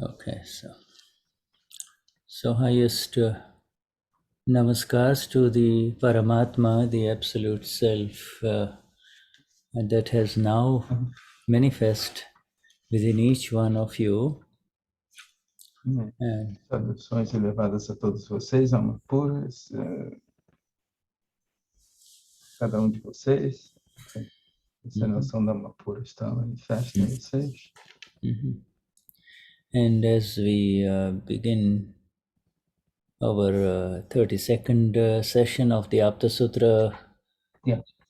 Okay, so highest namaskars to the Paramatma, the Absolute Self, that has now manifest within each one of you. And saudações elevadas a todos vocês, almas puras, cada de vocês. Essa noção da alma pura está manifesta em vocês. And as we begin our 32nd session of the Aptasutra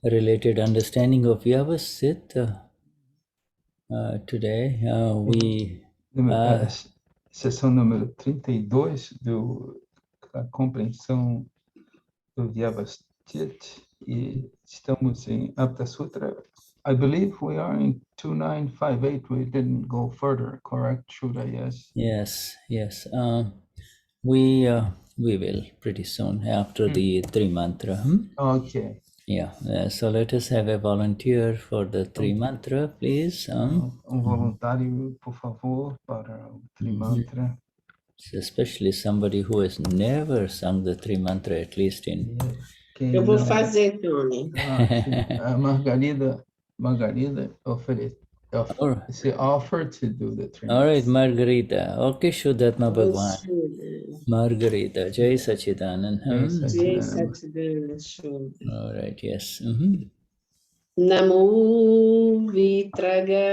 related understanding of Vyavasthit, today we... Sessão número 32 da compreensão do Vyavasthit, e estamos em Aptasutra. I believe we are in 2958. We didn't go further, correct, Shuddha? Yes. We will pretty soon after the three mantra. Okay. Yeah. So let us have a volunteer for the three mantra, please. Voluntário, por favor, para o three mantra. Especially somebody who has never sung the three mantra, at least in... Eu vou fazer, Torne. A Margarida she offered to do the three. All right, Margarita. Okay, Shuddhatma Bhagwan. Margarita. Jai Sachidanand. Jai Sachidanand, Shuddha. All right, yes. Namo Vitraga.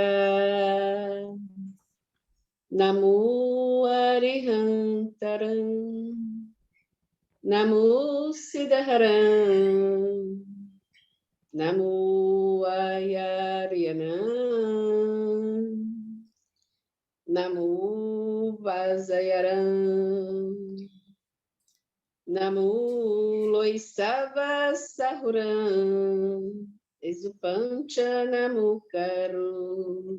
Namo Arihantaram. Namo Siddharam. Namo Ayaryanam. Namo Vasayaram. Namo Loisava Sahuram. Exupancha Namo Karo.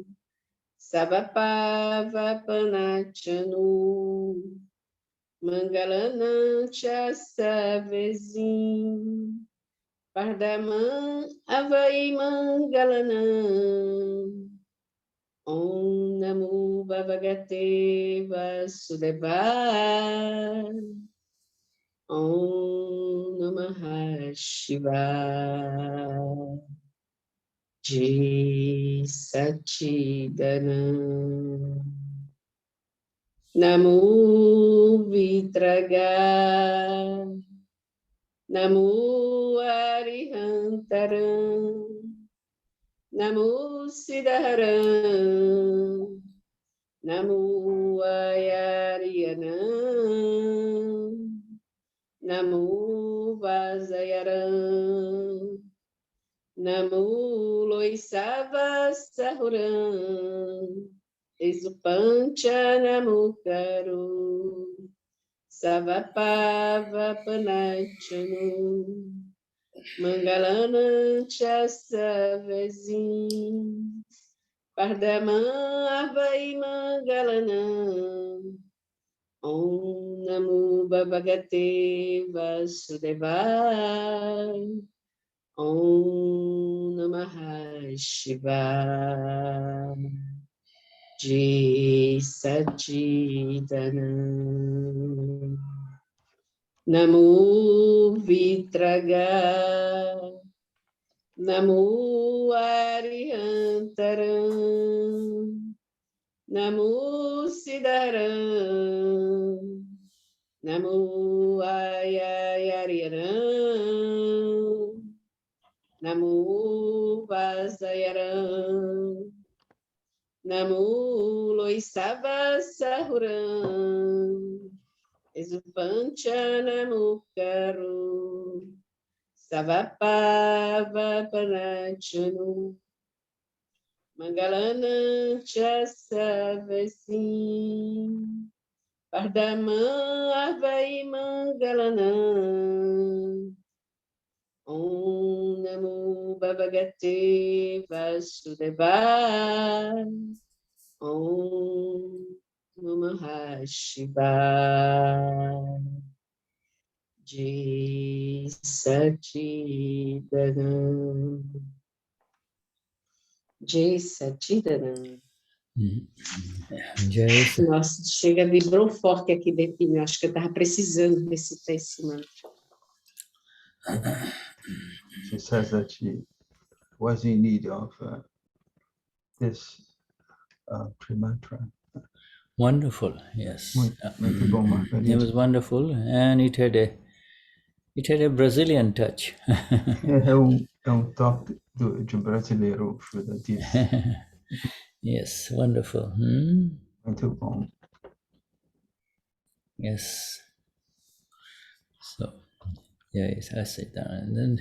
Sabapava Panachanu. Mangalanancha Savezim. Pardaman Avai Mangalanam. Om Namo Bhagavate Vasudevaya. Om Namah Shivaya. Jai Sachidanand. Namo Vitraga. Namo Arihantaram. Namo Siddharam. Namo Ayaryanam. Namo Vasayaram. Namo Loisava Sahuram. Exupancha Namo Karo. Savapava Panachanu. Mangalanancha Savezim. Pardaman Avai Mangalanam. Om Namo Bhagavate Vasudevaya. Om Namah Shivaya. Jai Sachidanand. Namo Vitraga. Namo Arihantaram. Namo Siddharam. Namo Ayaryanam. Namo Vasayaram. Namo Loisava Sahuram. Exupancha Namo Karo. Savapava Panachanu. Mangalanancha Savesim. Pardaman Avai Mangalanam. Om Namo Bhagavate Vasudevaya. Om Namah Shivaya. Jai Sachidanand. Jai Sachidanand. Jai. Nossa, chega, vibrou forte aqui dentro de mim. Acho que eu estava precisando recitar esse mantra. She says that she was in need of this pre-mantra. Wonderful, yes. Muito bom, It Margarida. was wonderful, and it had a Brazilian touch. É toque de brasileiro, Shuddha disse. Yes, wonderful. Muito bom. Yes. So, yes, I sit down, and then,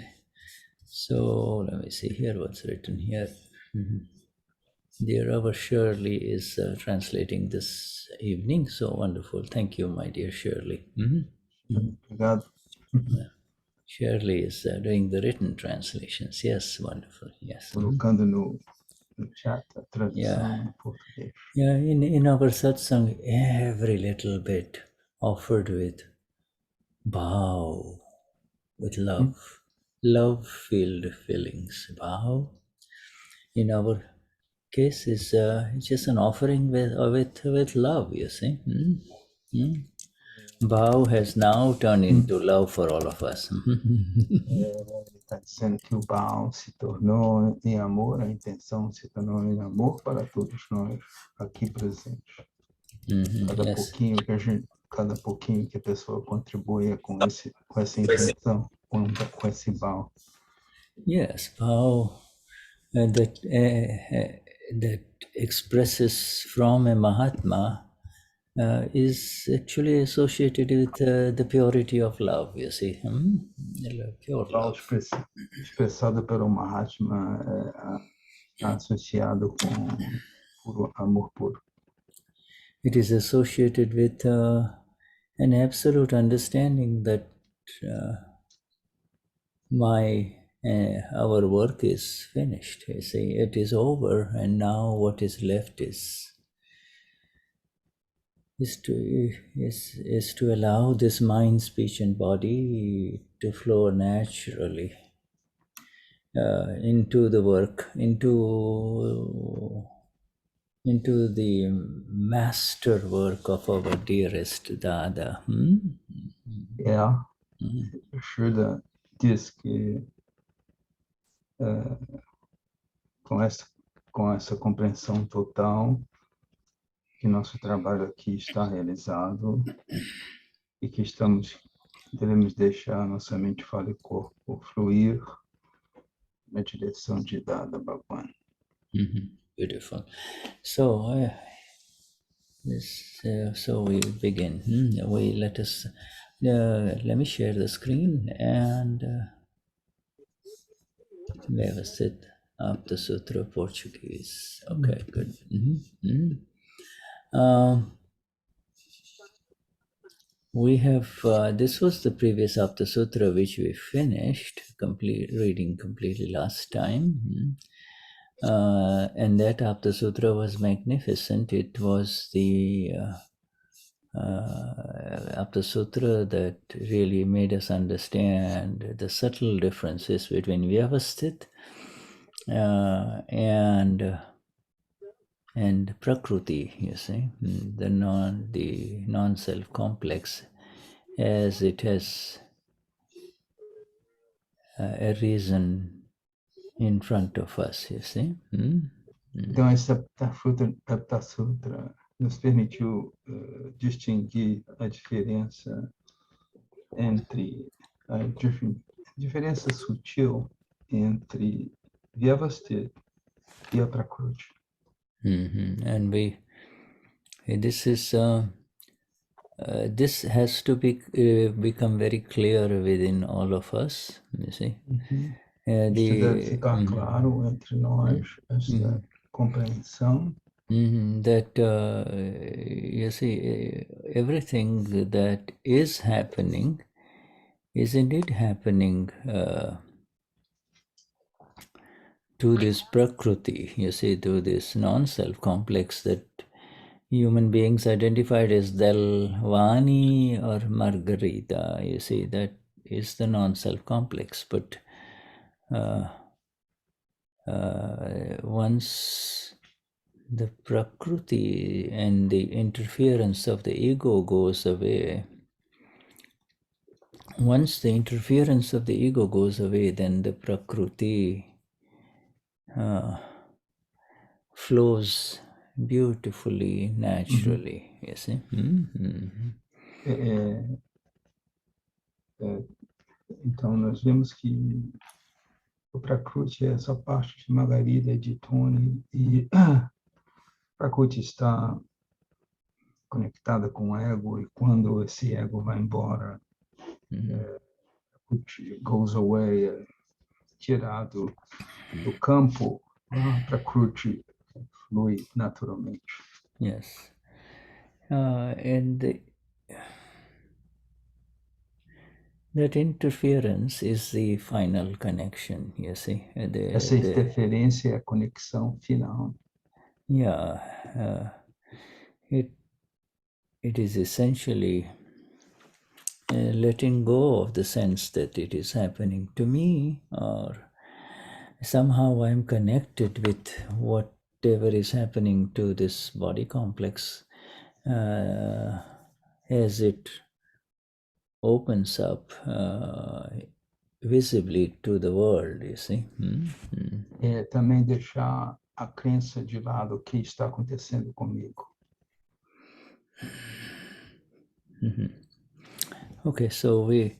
so let me see here what's written here. Dear our Shirley is translating this evening, so wonderful. Thank you, my dear Shirley. Obrigado. Shirley is doing the written translations. Yes, wonderful. Yes. Colocando no chat a tradução em português. Yeah, in our satsang, every little bit offered with bhav, with love, love-filled feelings. Bhav, in our case, is just an offering with love. You see, bhav has now turned into love for all of us. Está dizendo que o Baal se tornou em amor, a intenção se tornou em amor para todos nós aqui presentes. Cada pouquinho que a pessoa contribui com essa intenção, com esse Baal. Yes, bhav that expresses from a Mahatma is actually associated with the purity of love, you see. Pure love. Expressado pelo Mahatma associado com puro amor puro. It is associated with an absolute understanding that our work is finished. You see, it is over, and now what is left is to allow this mind, speech, and body to flow naturally into the work, into the master work of our dearest Dada. Shuddha diz que com essa compreensão total que nosso trabalho aqui está realizado e que devemos deixar nossa mente, fala e corpo fluir na direção de Dada Bhagwan. Beautiful. So, so we begin. Let me share the screen and Vyavasthit.Aptasutra Portuguese. Okay, good. We have, this was the previous Aptasutra which we finished, reading completely last time. And that Aptasutra was magnificent. It was the Aptasutra that really made us understand the subtle differences between Vyavasthit and Prakriti, you see, the non-self complex, as it has a reason in front of us, you see. Então, esse Aptasutra nos permitiu distinguir a diferença entre a diferença sutil entre Vyavasthit e a Prakriti. And this has to become very clear within all of us, you see. Isso deve ficar claro entre nós, essa compreensão. That you see, everything that is happening is indeed happening to this Prakriti, you see, to this non-self complex that human beings identified as Dalvani or Margarita, you see, that is the non-self complex. But once the prakriti and the interference of the ego goes away. Once the interference of the ego goes away, then the prakriti flows beautifully, naturally. You see? Então, nós vemos que o Prakriti é essa parte de Margarida e de Torne, e Prakriti está conectada com o ego, e quando esse ego vai embora, Prakriti goes away, tirado do campo, Prakriti flui naturalmente. Yes. And that interference is the final connection, you see. Essa interferência é a conexão final. Yeah. It is essentially letting go of the sense that it is happening to me, or somehow I am connected with whatever is happening to this body complex as it opens up visibly to the world, you see. É também deixar a crença de lado, o que está acontecendo comigo. Okay, so we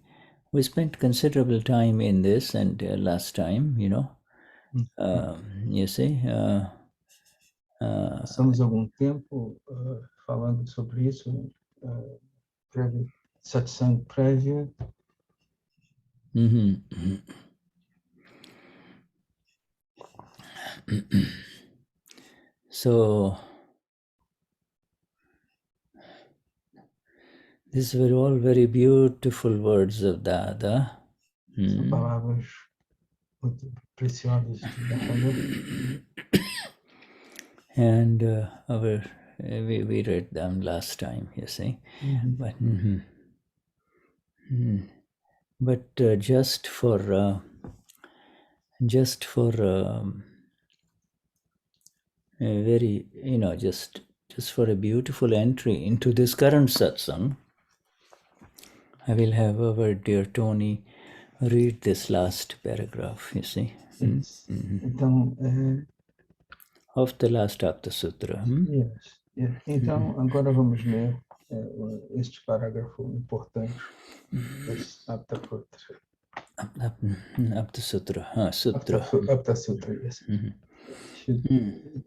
spent considerable time in this, and last time, you know, you see. Passamos algum tempo falando sobre isso, satsang prévia. So these were all very beautiful words of Dada. São palavras muito preciosas de Dada. And we read them last time, you see. But just for a very, just for a beautiful entry into this current satsang, I will have our dear Tony read this last paragraph, you see. Yes. Então, of the last Aptasutra. Yes. Então, agora vamos ler este parágrafo importante desse Aptasutra. Aptasutra. Sutra. Aptasutra, yes.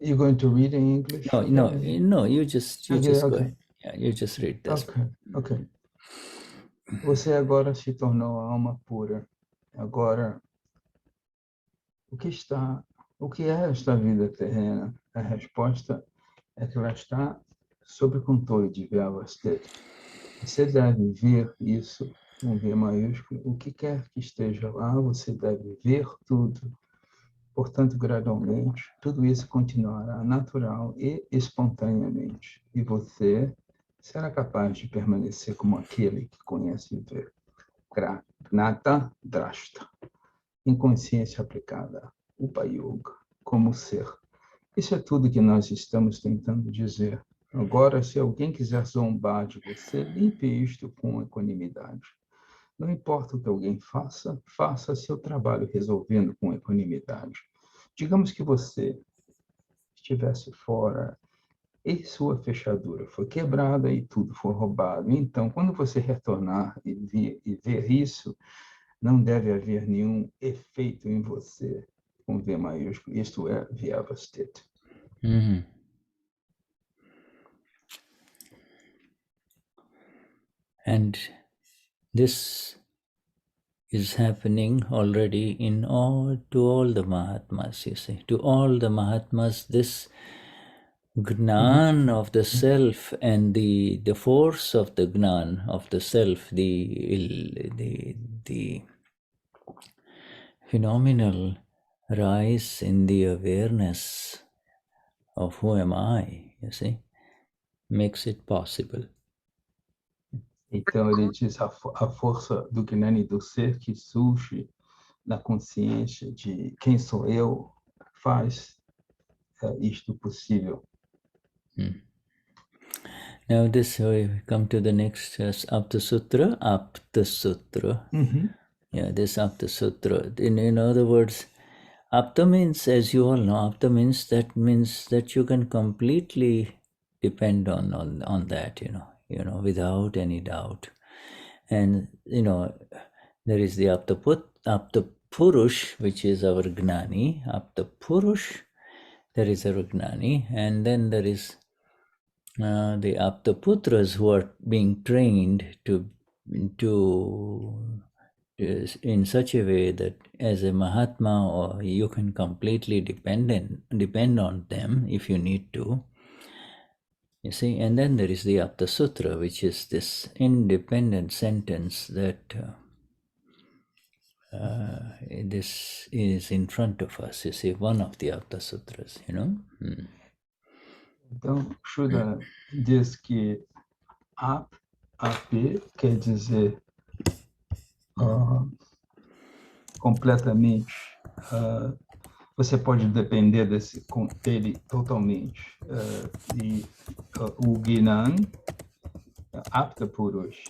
You going to read in English? No, you just go ahead. Yeah, you just read this. Okay. Você agora se tornou a alma pura. Agora, o que é esta vida terrena? A resposta é que ela está sob o controle de Vyavasthit. Você deve ver isso com V maiúsculo. O que quer que esteja lá, você deve ver tudo. Portanto, gradualmente, tudo isso continuará natural e espontaneamente. E você será capaz de permanecer como aquele que conhece e vê. Gnata Drashta. Inconsciência aplicada. Upa Yoga. Como ser. Isso é tudo que nós estamos tentando dizer. Agora, se alguém quiser zombar de você, limpe isto com equanimidade. Não importa o que alguém faça, faça seu trabalho resolvendo com equanimidade. Digamos que você estivesse fora e sua fechadura foi quebrada e tudo foi roubado. Então, quando você retornar e ver isso, não deve haver nenhum efeito em você com V maiúsculo. Isto é Vyavasthit. And this is happening already to all the Mahatmas, you see. To all the Mahatmas, this Gnan of the self and the force of the Gnan of the self, the phenomenal rise in the awareness of who am I, you see, makes it possible. Então, ele diz a força do Gnani do ser que surge na consciência de quem sou eu, faz isto possível. Now this we come to the next Aptasutra. Yeah, this Aptasutra. In other words, Apta means, as you all know, Apta means that you can completely depend on that, without any doubt. And there is the Apta Purush, which is our Gnani. Apta Purush, there is our Gnani, and then there is the Aptaputras who are being trained to in such a way that as a Mahatma, or you can completely depend on them if you need to. You see, and then there is the Aptasutra, which is this independent sentence that this is in front of us. You see, one of the Aptasutras, Então, Shuddha diz que AP quer dizer completamente. Você pode depender dele totalmente. E o Gnan, Apta Purush,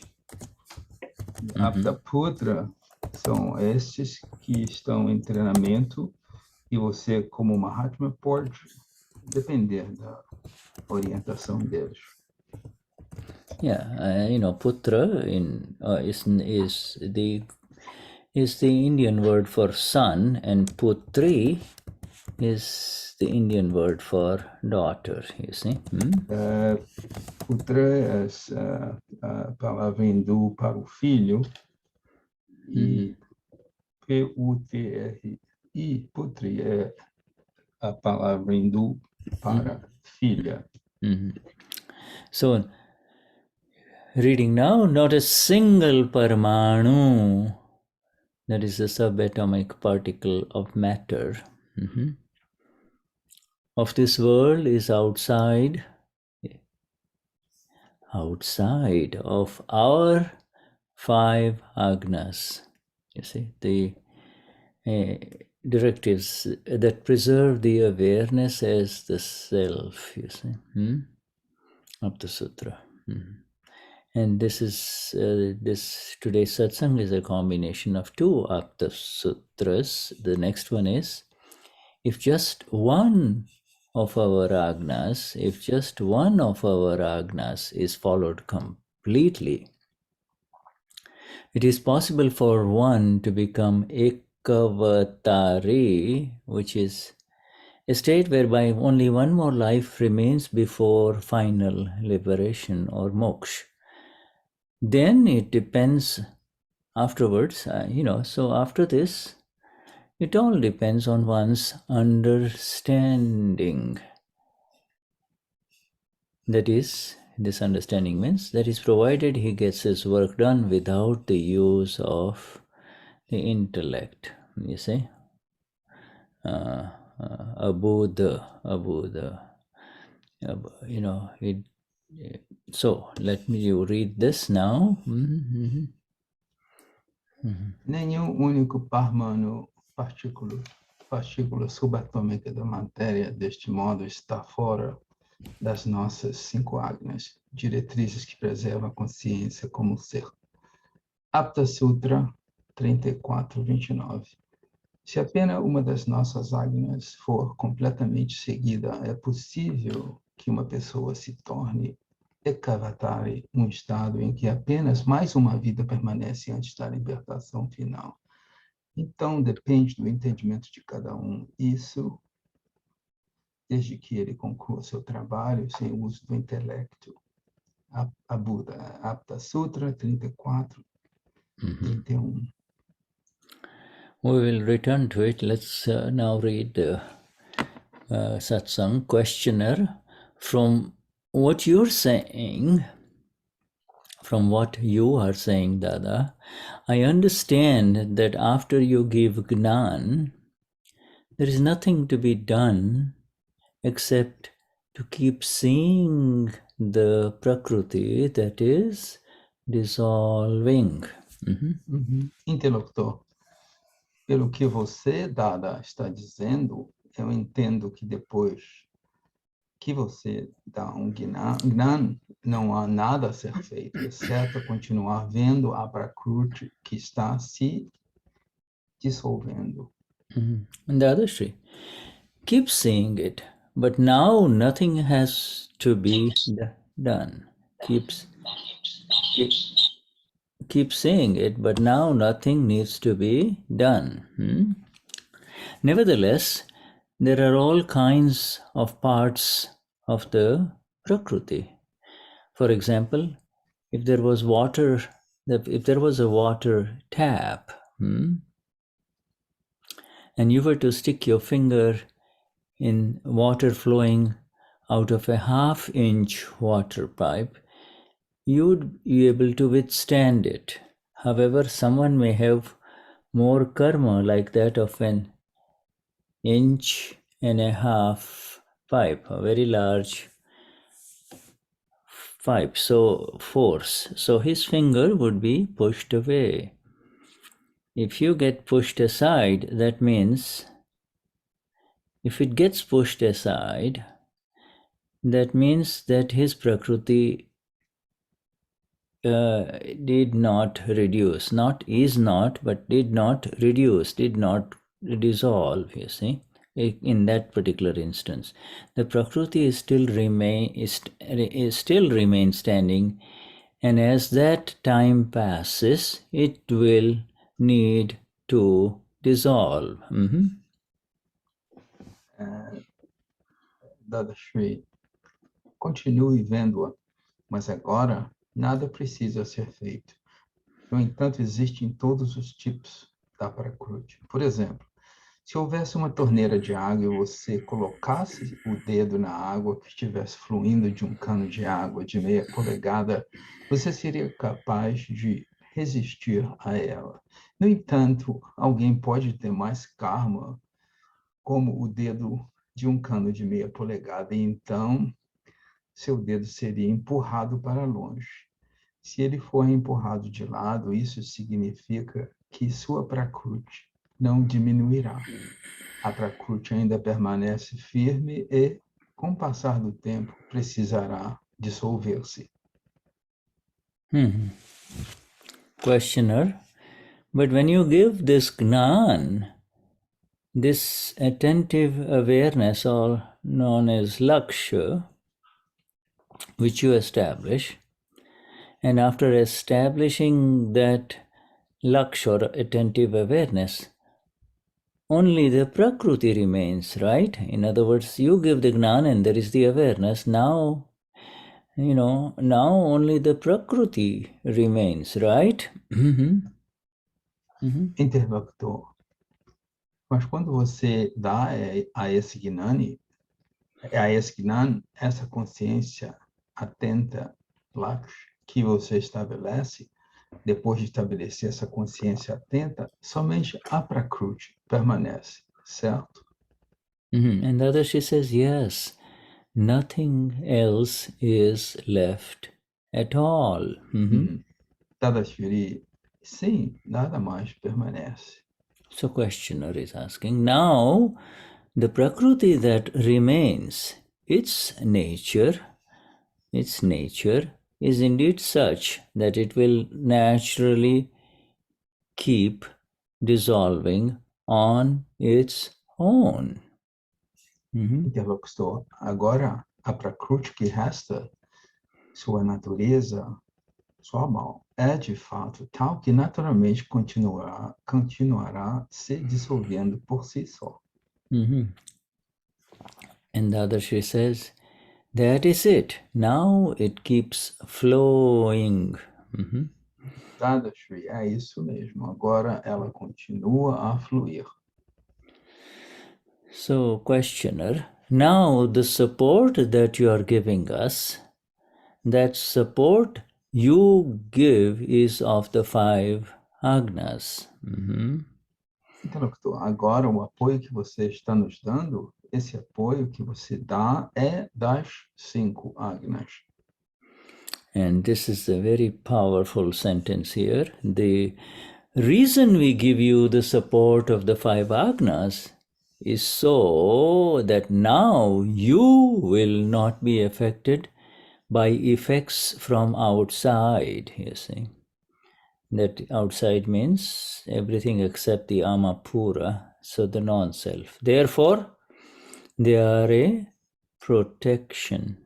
Apta Putra, são estes que estão em treinamento e você, como Mahatma, pode depender da orientação deles. Yeah, putra is the Indian word for son, and putri is the Indian word for daughter, you see. Putra é a palavra hindu para o filho, e P-U-T-R-I, putri, é a palavra hindu para filha. So, reading now, not a single parmanu, that is the subatomic particle of matter, of this world is outside of our 5 Agnas. You see, the directives that preserve the awareness as the self, you see, of the sutra. And this is this today's satsang is a combination of 2 Aptasutras. The next one is, if just one of our Agnas is followed completely, it is possible for one to become ekavatari, which is a state whereby only one more life remains before final liberation or moksha. Then it depends afterwards, so after this, it all depends on one's understanding. That is, this understanding means that is provided he gets his work done without the use of the intellect, you see. Abuddha, so let me read this now. Nenhum único parmanu, partícula subatômica da matéria, deste modo, está fora das nossas 5 Agnas, diretrizes que preservam a consciência como ser. Aptasutra 34:29. Se apenas uma das nossas Agnas for completamente seguida, é possível que uma pessoa se torne ekavatari, estado em que apenas mais uma vida permanece antes da libertação final. Então, depende do entendimento de cada um. Isso, desde que ele conclua seu trabalho sem o uso do intelecto. A Buda, Aptasutra 34:31. We will return to it. Let's now read the satsang questioner. From what you are saying, Dada, I understand that after you give Gnan, there is nothing to be done except to keep seeing the Prakriti that is dissolving. Interlocutor, pelo que você, Dada, está dizendo, eu entendo que depois que você dá Gnan, não há nada a ser feito, exceto continuar vendo a Prakriti que está se dissolvendo. Dadashri, keep seeing it, but now nothing has to be done. Keep seeing it, but now nothing needs to be done. Nevertheless, there are all kinds of parts of the Prakriti. For example, if there was water, if there was a water tap, and you were to stick your finger in water flowing out of a half-inch water pipe, you would be able to withstand it. However, someone may have more karma like that of an inch and a half pipe, a very large pipe, so force. So his finger would be pushed away. If you get pushed aside, that means if it gets pushed aside, that means that his prakriti did not reduce, not is not, but did not reduce, did not dissolve, you see. In that particular instance, the prakriti is still remain standing, and as that time passes, it will need to dissolve. Dadashri, continue vendo-a, mas agora nada precisa ser feito. No entanto, existem todos os tipos da Prakriti. Por exemplo, se houvesse uma torneira de água e você colocasse o dedo na água que estivesse fluindo de um cano de água de meia polegada, você seria capaz de resistir a ela. No entanto, alguém pode ter mais karma, como o dedo de um cano de meia polegada, e então seu dedo seria empurrado para longe. Se ele for empurrado de lado, isso significa que sua Prakriti não diminuirá. A Prakriti ainda permanece firme e, com o passar do tempo, precisará dissolver-se. Questioner, but when you give this Gnan, this attentive awareness, or known as Lakshya, which you establish, and after establishing that Lakshya or attentive awareness, only the Prakriti remains, right? In other words, you give the Gnan and there is the awareness. Now, now only the Prakriti remains, right? Interlocutor. Mas quando você dá a esse Gnani, essa consciência atenta, Lakshya, que você estabelece, depois de estabelecer essa consciência atenta, somente a Prakriti permanece, certo? And Dadashri says, yes, nothing else is left at all. Dadashri, sim, nada mais permanece. So questioner is asking, now the Prakriti that remains, its nature is indeed such that it will naturally keep dissolving on its own. Interlocutor, agora a Prakriti que resta, sua natureza, sua alma, é de fato tal que naturalmente continuará se dissolvendo por si só. And Dadashri says, that is it. Now it keeps flowing. Dadashri, é isso mesmo. Agora ela continua a fluir. So, questioner, now the support that you are giving us, that support you give is of the 5 Agnas. Interlocutor, agora o apoio que você está nos dando, esse apoio que você dá é das 5 Agnas. And this is a very powerful sentence here. The reason we give you the support of the 5 Agnas is so that now you will not be affected by effects from outside, you see. That outside means everything except the amapura, so the non-self. Therefore, they are a protection.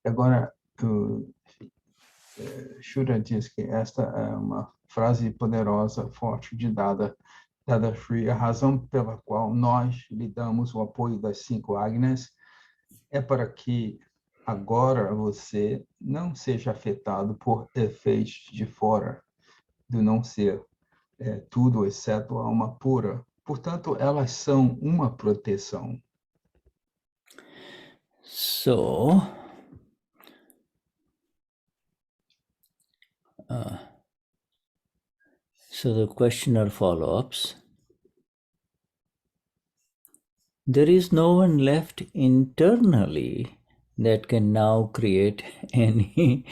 Agora, Shuddha diz que esta é uma frase poderosa, forte de Dadashri. A razão pela qual nós lhe damos o apoio das cinco Agnas é para que agora você não seja afetado por efeitos de fora, do não ser tudo exceto a alma pura. Portanto, elas são uma proteção. So, so the questioner follow-ups. There is no one left internally that can now create any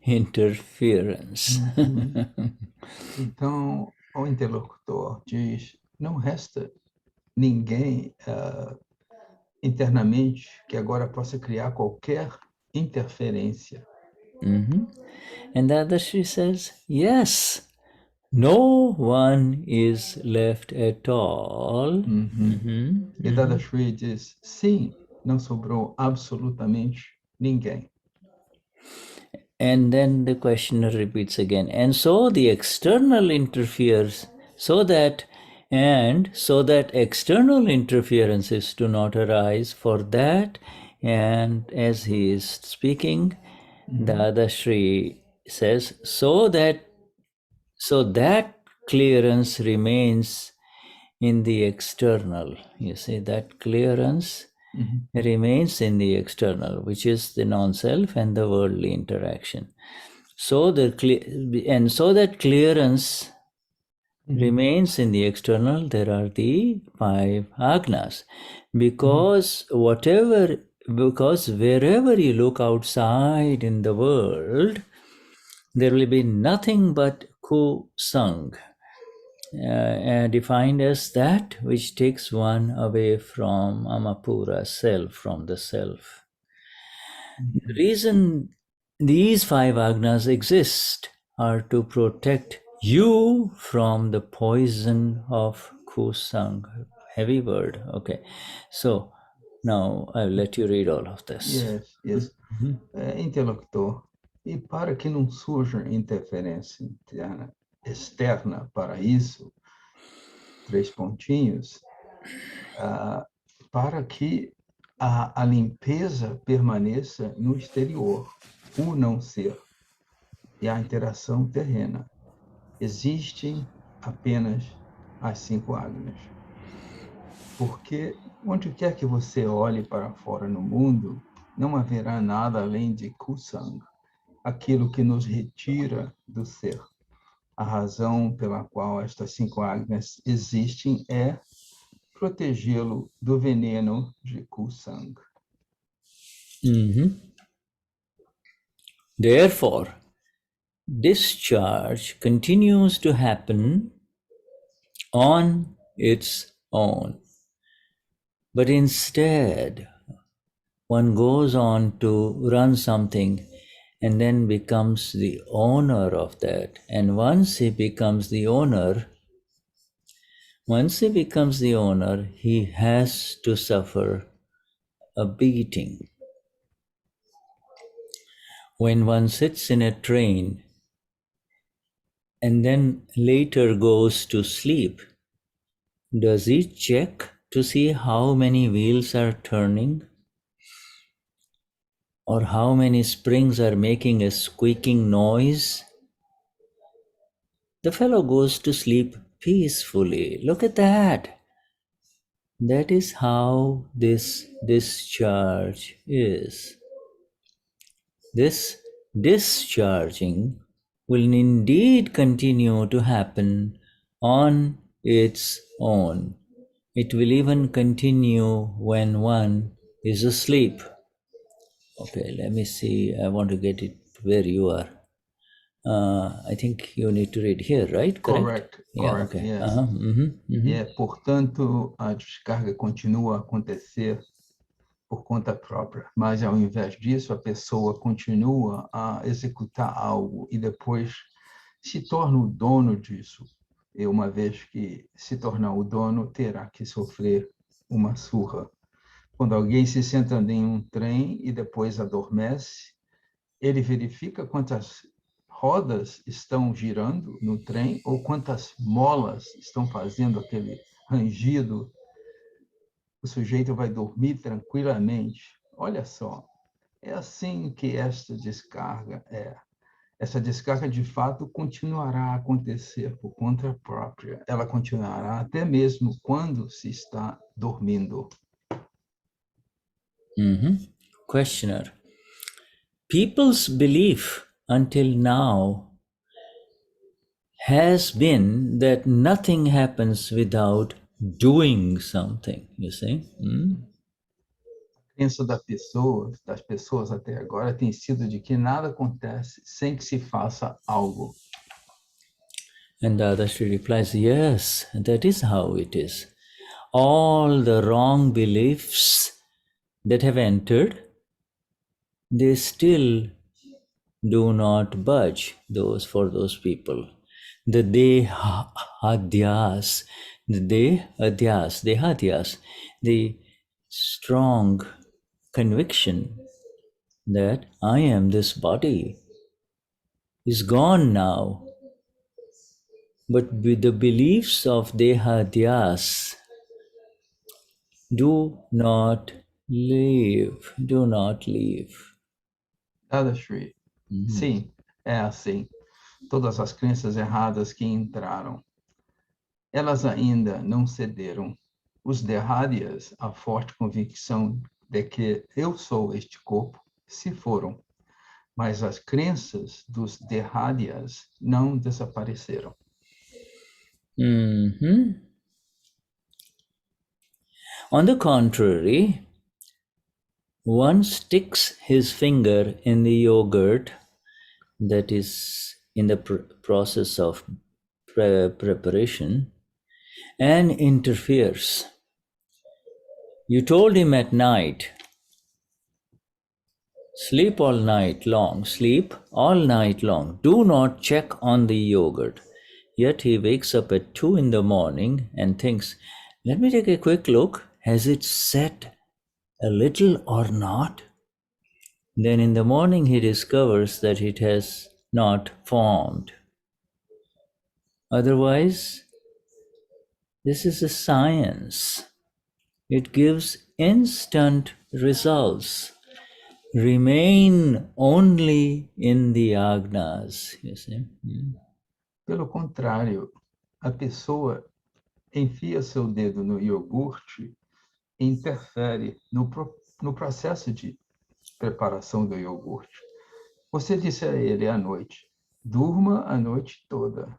interference. Então, o interlocutor diz, não resta ninguém internamente que agora possa criar qualquer interferência. And Dadashri says, yes, no one is left at all. E Dadashri diz, sim, não sobrou absolutamente ninguém. And then the questioner repeats again, and so the external interferes, so that external interferences do not arise for that. And as he is speaking, Dadashri says, so that clearance remains in the external. You see, that clearance remains in the external, which is the non-self and the worldly interaction. So that clearance remains in the external, there are the 5 Agnas. Because wherever you look outside in the world, there will be nothing but kusang, defined as that which takes one away from amapura, self, from the self. The reason these 5 Agnas exist are to protect you from the poison of kusang. Heavy word. Okay. So now I'll let you read all of this. Yes. Interlocutor, e para que não surja interferência interna, externa para isso, 3 pontinhos, para que a limpeza permaneça no exterior, o não ser, e a interação terrena. Existem apenas as 5 Agnas. Porque onde quer que você olhe para fora no mundo, não haverá nada além de kusang, aquilo que nos retira do ser. A razão pela qual estas 5 Agnas existem é protegê-lo do veneno de kusang. Therefore, discharge continues to happen on its own. But instead, one goes on to run something and then becomes the owner of that. And once he becomes the owner, he has to suffer a beating. When one sits in a train and then later goes to sleep, does he check to see how many wheels are turning? Or how many springs are making a squeaking noise? The fellow goes to sleep peacefully. Look at that. That is how this discharge is. This discharging will indeed continue to happen on its own. It will even continue when one is asleep. Okay, let me see. I want to get it where you are. I think you need to read here, right? Correct. Yeah, Correct. okay. Yes. Portanto, a descarga continua a acontecer por conta própria, mas ao invés disso, a pessoa continua a executar algo e depois se torna o dono disso. E uma vez que se tornar o dono, terá que sofrer uma surra. Quando alguém se senta em um trem e depois adormece, ele verifica quantas rodas estão girando no trem ou quantas molas estão fazendo aquele rangido. O sujeito vai dormir tranquilamente. Olha só, é assim que esta descarga é. Essa descarga, de fato, continuará a acontecer por conta própria. Ela continuará até mesmo quando se está dormindo. Questioner. People's belief until now has been that nothing happens without doing something, you see? A crença das pessoas até agora tem sido de que nada acontece sem que se faça algo. And Dadashri replies, yes, that is how it is. All the wrong beliefs that have entered, they still do not budge for those people. The dehadyas, the strong conviction that I am this body is gone now. But with the beliefs of dehadyas do not leave. Dadashri, sim, é assim. Todas as crenças erradas que entraram, elas ainda não cederam. Os derrádias, a forte convicção de que eu sou este corpo, se foram. Mas as crenças dos derrádias não desapareceram. On the contrary, one sticks his finger in the yogurt that is in the process of preparation and interferes. You told him at night, sleep all night long, do not check on the yogurt. Yet he wakes up at 2 in the morning and thinks, let me take a quick look, has it set a little or not? Then in the morning he discovers that it has not formed. Otherwise, this is a science. It gives instant results. Remain only in the Agnas, you see. Pelo contrário, a pessoa enfia seu dedo no iogurte e interfere no processo de preparação do iogurte. Você disse a ele à noite, durma a noite toda,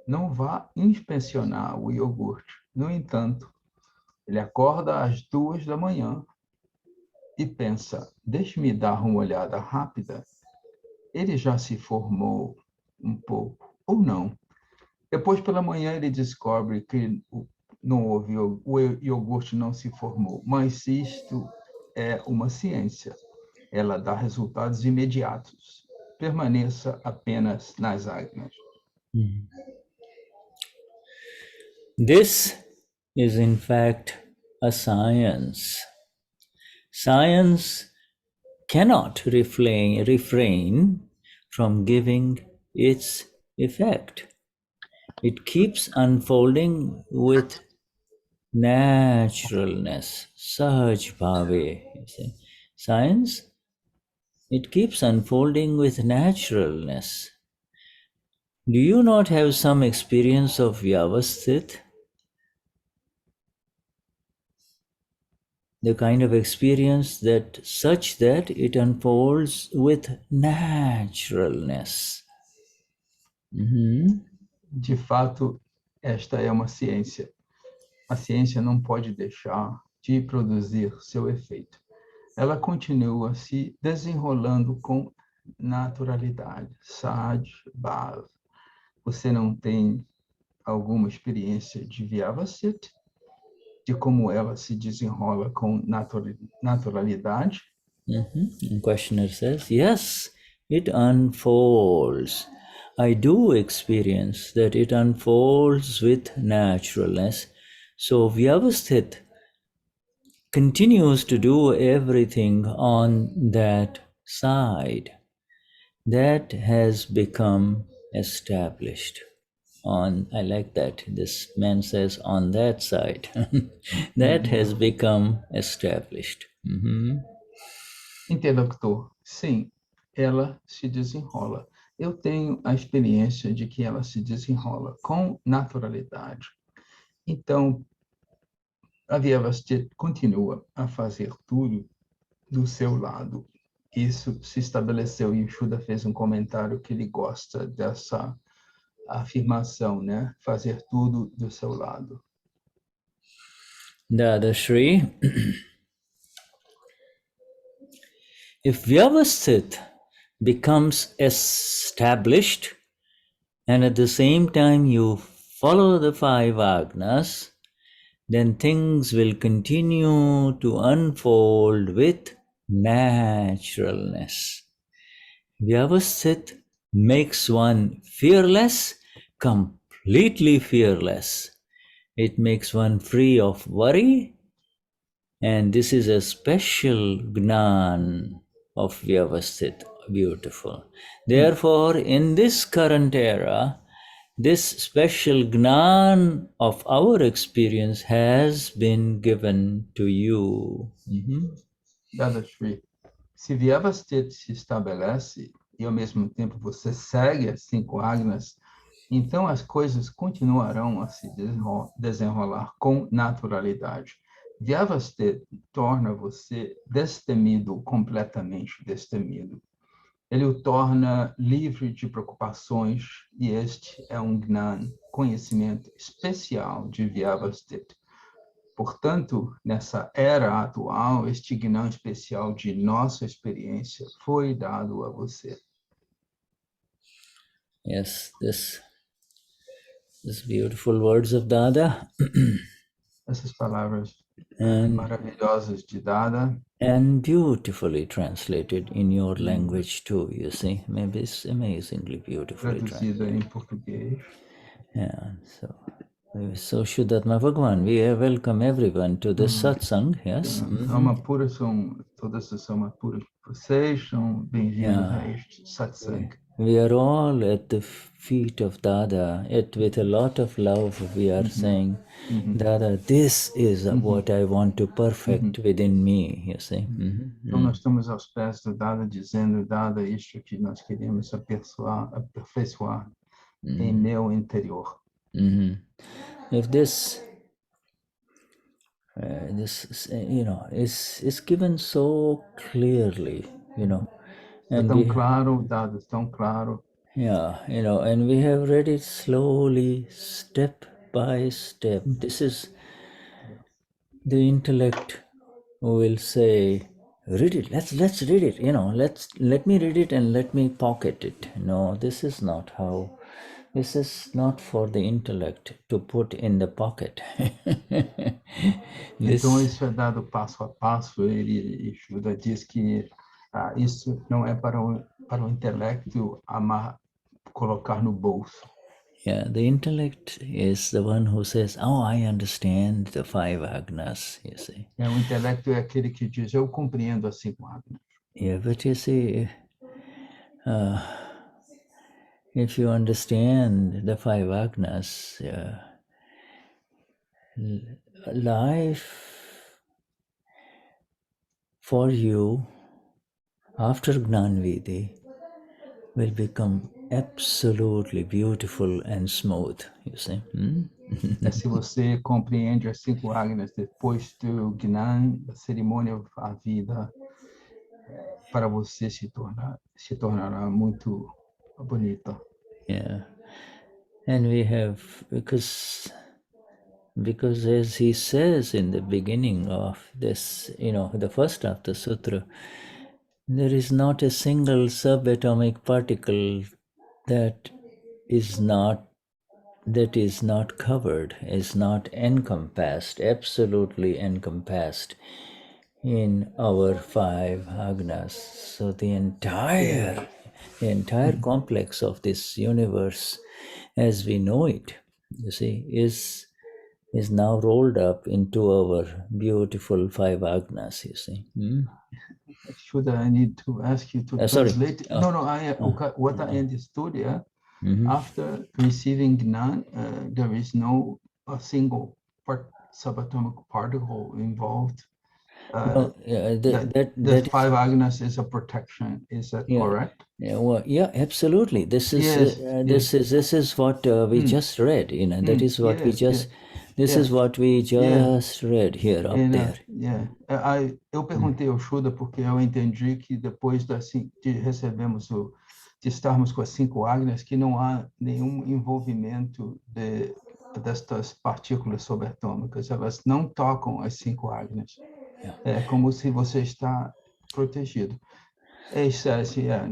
não vá inspecionar o iogurte. No entanto, ele acorda às 2 da manhã e pensa, deixe-me dar uma olhada rápida. Ele já se formou um pouco, ou não. Depois, pela manhã, ele descobre que não houve, o iogurte não se formou. Mas isto é uma ciência. Ela dá resultados imediatos. Permaneça apenas nas Agnas. This is in fact a science. Science cannot refrain from giving its effect. It keeps unfolding with naturalness, sahaj bhave. Science, it keeps unfolding with naturalness. Do you not have some experience of Vyavasthit? The kind of experience that such that it unfolds with naturalness. De fato, esta é uma ciência. A ciência não pode deixar de produzir seu efeito. Ela continua se desenrolando com naturalidade. Saj, Bhav. Você não tem alguma experiência de Vyavasthit, de como ela se desenrola com naturalidade? The questioner says, yes, it unfolds. I do experience that it unfolds with naturalness. So Vyavasthit continues to do everything on that side. That has become established. I like that. This man says on that side. That has become established. Interlocutor, sim, ela se desenrola. Eu tenho a experiência de que ela se desenrola com naturalidade. Então, a Vyavasthit continua a fazer tudo do seu lado. Isso se estabeleceu, e o Shuddha fez um comentário que ele gosta dessa afirmação, né? Fazer tudo do seu lado. Dadashri, if Vyavasthit becomes established and at the same time you follow the five Agnas, then things will continue to unfold with naturalness. Vyavasthit makes one fearless, completely fearless. It makes one free of worry, and this is a special Gnan of Vyavasthit. Beautiful. Therefore, in this current era, this special Gnan of our experience has been given to you. Dadashri, se Vyavasthit se estabelece e ao mesmo tempo você segue as cinco Agnas, então as coisas continuarão a se desenrolar com naturalidade. Vyavasthit torna você destemido, completamente destemido. Ele o torna livre de preocupações, e este é um Gnan, conhecimento especial de Vyavasthit. Portanto, nessa era atual, este Gnan especial de nossa experiência foi dado a você. Yes, this beautiful words of Dada. Essas palavras maravilhosas de Dada. And beautifully translated in your language too, you see. Maybe it's amazingly beautifully Traduzida translated. em português. Yeah, so Shuddhatma Bhagwan, we welcome everyone to this satsang, yes? Alma pura todas as almas puras de vocês são bem-vindos a este satsang. We are all at the feet of Dada. With a lot of love, we are saying, Dada, this is what I want to perfect within me, you see. Então, nós estamos aos pés do Dada, dizendo, Dada, isto que nós queremos aperfeiçoar em meu interior. If this is given so clearly, É tão claro, Dada, tão claro. Yeah, and we have read it slowly, step by step. This is the intellect who will say, read it, let's read it, let me read it and let me pocket it. No, this is not how. This is not for the intellect to put in the pocket. Então, isso é dado passo a passo. Ele, Shuddha diz que isso não é para o intelecto colocar no bolso. Yeah, the intellect is the one who says, oh, I understand the five Agnas, you see. O intelecto é aquele que diz, eu compreendo as cinco Agnas. Yeah, but you see, if you understand the five Agnas, life for you after Gnanvidi will become absolutely beautiful and smooth, you see. Se você compreende as cinco Agnas depois do Gnan, da cerimônia, a vida para você se tornará muito bonita. Yeah, and we have, because as he says in the beginning of this, the first of the sutra, There is not a single subatomic particle that is not covered, is not encompassed, absolutely encompassed in our five Agnas. So the entire complex of this universe as we know it, you see, is now rolled up into our beautiful five Agnas, you see. Should I need to ask you to Sorry. translate? No, what I understood, after receiving Gnan, there is no a single subatomic particle involved. The five Agnas is a protection. Is that correct? Yeah, well, yeah, absolutely. This is this is what we just read. You know, that is what we just. This is what we just read here up there. Eu perguntei ao Shuddha porque eu entendi que depois de recebemos de estarmos com as cinco Agnas, que não há nenhum envolvimento destas partículas subatômicas. Elas não tocam as cinco Agnas. É como se você está protegido.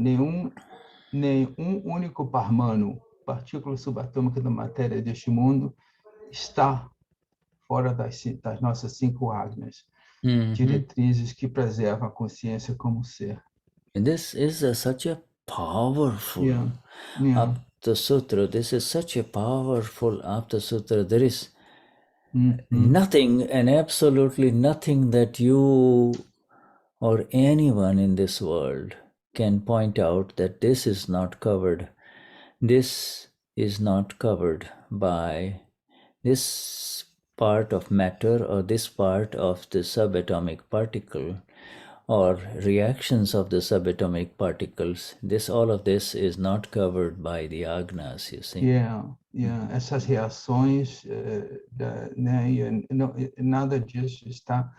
Nenhum único parmanu, partícula subatômica da matéria deste mundo, está fora das nossas cinco Agnas, diretrizes que preservam a consciência como ser. And this is such a powerful Aptasutra. This is such a powerful Aptasutra. There is nothing and absolutely nothing that you or anyone in this world can point out that this is not covered. This is not covered by this part of matter or this part of the subatomic particle or reactions of the subatomic particles. All of this is not covered by the Agnas, you see. Essas reações, nada disso está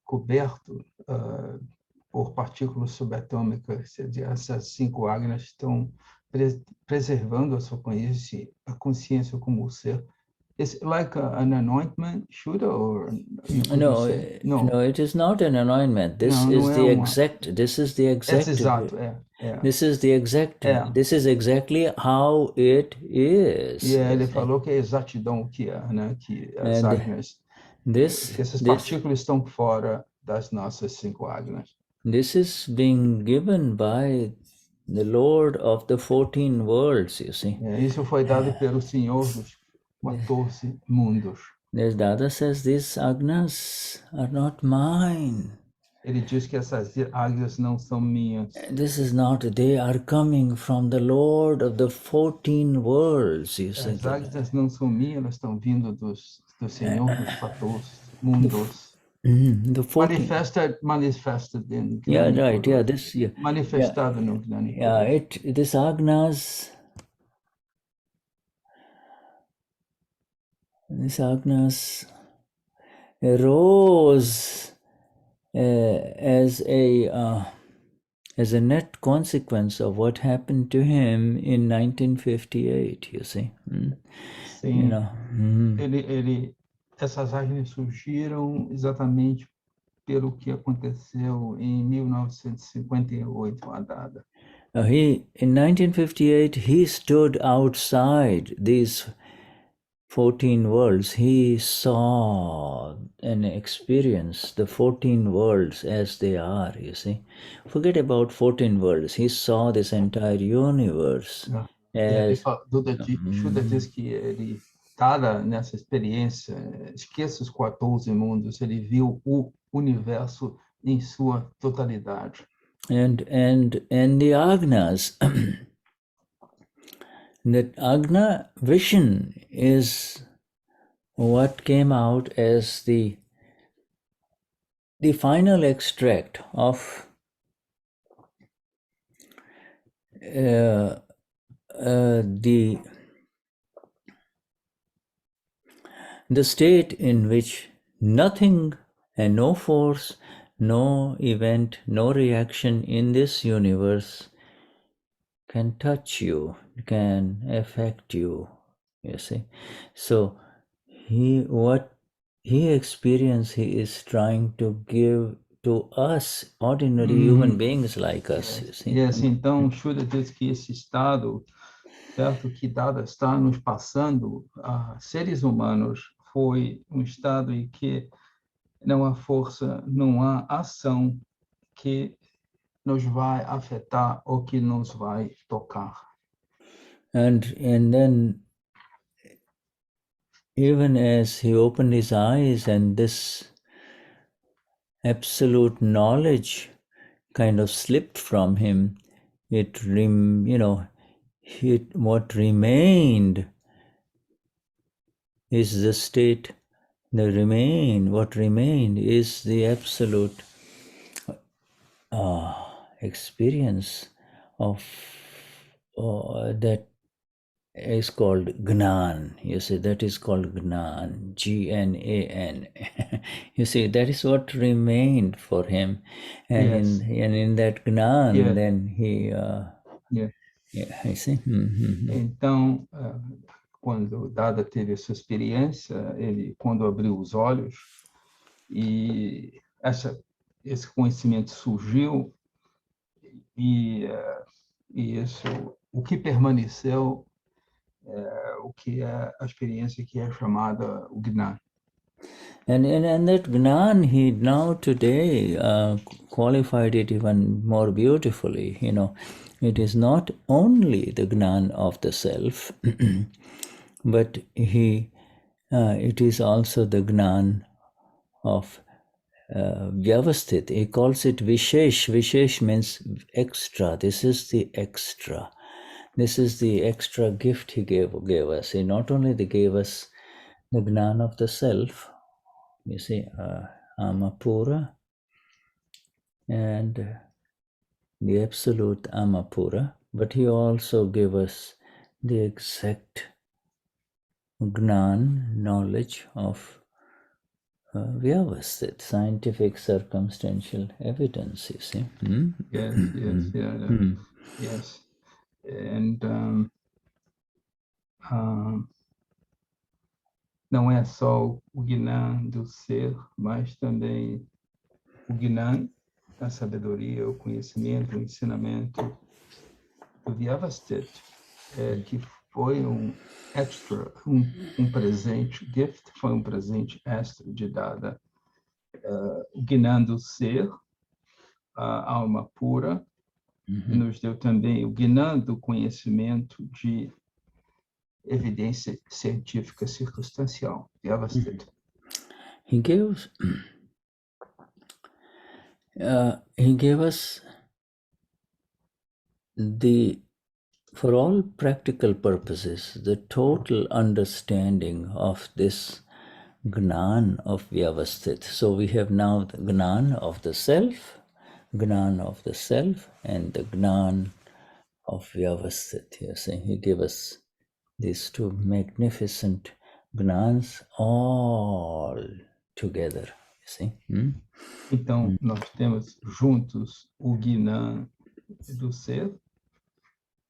coberto por partículas subatômicas. Essas cinco Agnas estão preservando a sua consciência como ser. It's like an anointment, Shuddha, or no, it is not an anointment. This is the exact. This is the exact. This is the exact. This is exactly how it is. Ele falou que é exatidão o que é, né? Que as Agnas. Essas partículas estão fora das nossas cinco Agnas. This is being given by the Lord of the 14 worlds, you see. Isso foi dado pelo Senhor dos 14 mundos. The Dada says these Agnas are not mine. Ele diz que essas Agnas não são minhas. This is not, they are coming from the Lord of the 14 worlds, you see. As Agnas não são minhas, elas estão vindo do Senhor dos 14 mundos. The 14, manifested in Gnani Purush. Manifestado no Gnani Purush. This Agnas. This Agnas arose as a net consequence of what happened to him in 1958, you see. Sim. You know. Essas Agnas surgiram exatamente pelo que aconteceu em 1958, a Dada. In 1958, he stood outside these 14 worlds. He saw and experienced the 14 worlds as they are, you see. Forget about 14 worlds. He saw this entire universe. Shuddha diz que ele estava nessa experiência, esqueça os 14 mundos, ele viu o universo em sua totalidade. And the Agnas, that Agna vision is what came out as the final extract of the state in which nothing and no force, no event, no reaction in this universe can touch you, can affect you, you see. So what he experienced, he is trying to to us, ordinary human beings like us, you see. Yes, então, Shuddha diz que esse estado, certo, que Dada está nos passando a seres humanos, foi um estado em que não há força, não há ação que nos vai afetar ou que nos vai tocar. And then, even as he opened his eyes and this absolute knowledge kind of slipped from him, what remained is the state. What remained is the absolute experience of that is called Gnan. You see, that is called Gnan, Gnan. You see, that is what remained for him, and in that Gnan, then he. I see. Então, quando Dada teve essa experiência, ele, quando abriu os olhos e esse conhecimento surgiu e isso, o que permaneceu, o que é a experiência que é chamada o Gnan. And that Gnan, he now today qualified it even more beautifully. It is not only the Gnan of the self, but it is also the Gnan of Vyavasthit. He calls it Vishesh. Vishesh means extra. This is the extra. This is the extra gift he gave us. He not only gave us the Gnan of the self, you see, Amapura, and the absolute Amapura, but he also gave us the exact Gnan, knowledge of Vyavasthit, scientific circumstantial evidence, you see. Yes. And não é só o Gnan do ser, mas também o Gnan, a sabedoria, o conhecimento, o ensinamento do Vyavasthit, que foi um extra, um presente, gift, foi um presente extra de Dada. O Gnan do ser, a alma pura, nos deu também o Gnan do conhecimento de evidência científica circunstancial, Vyavasthit. He gave us for all practical purposes, the total understanding of this Gnan of Vyavasthit. So we have now the Gnan of the self, and the Gnan of Vyavasthit. You see, he gave us these two magnificent Gnans all together. You see? Então, nós temos juntos o Gnan do ser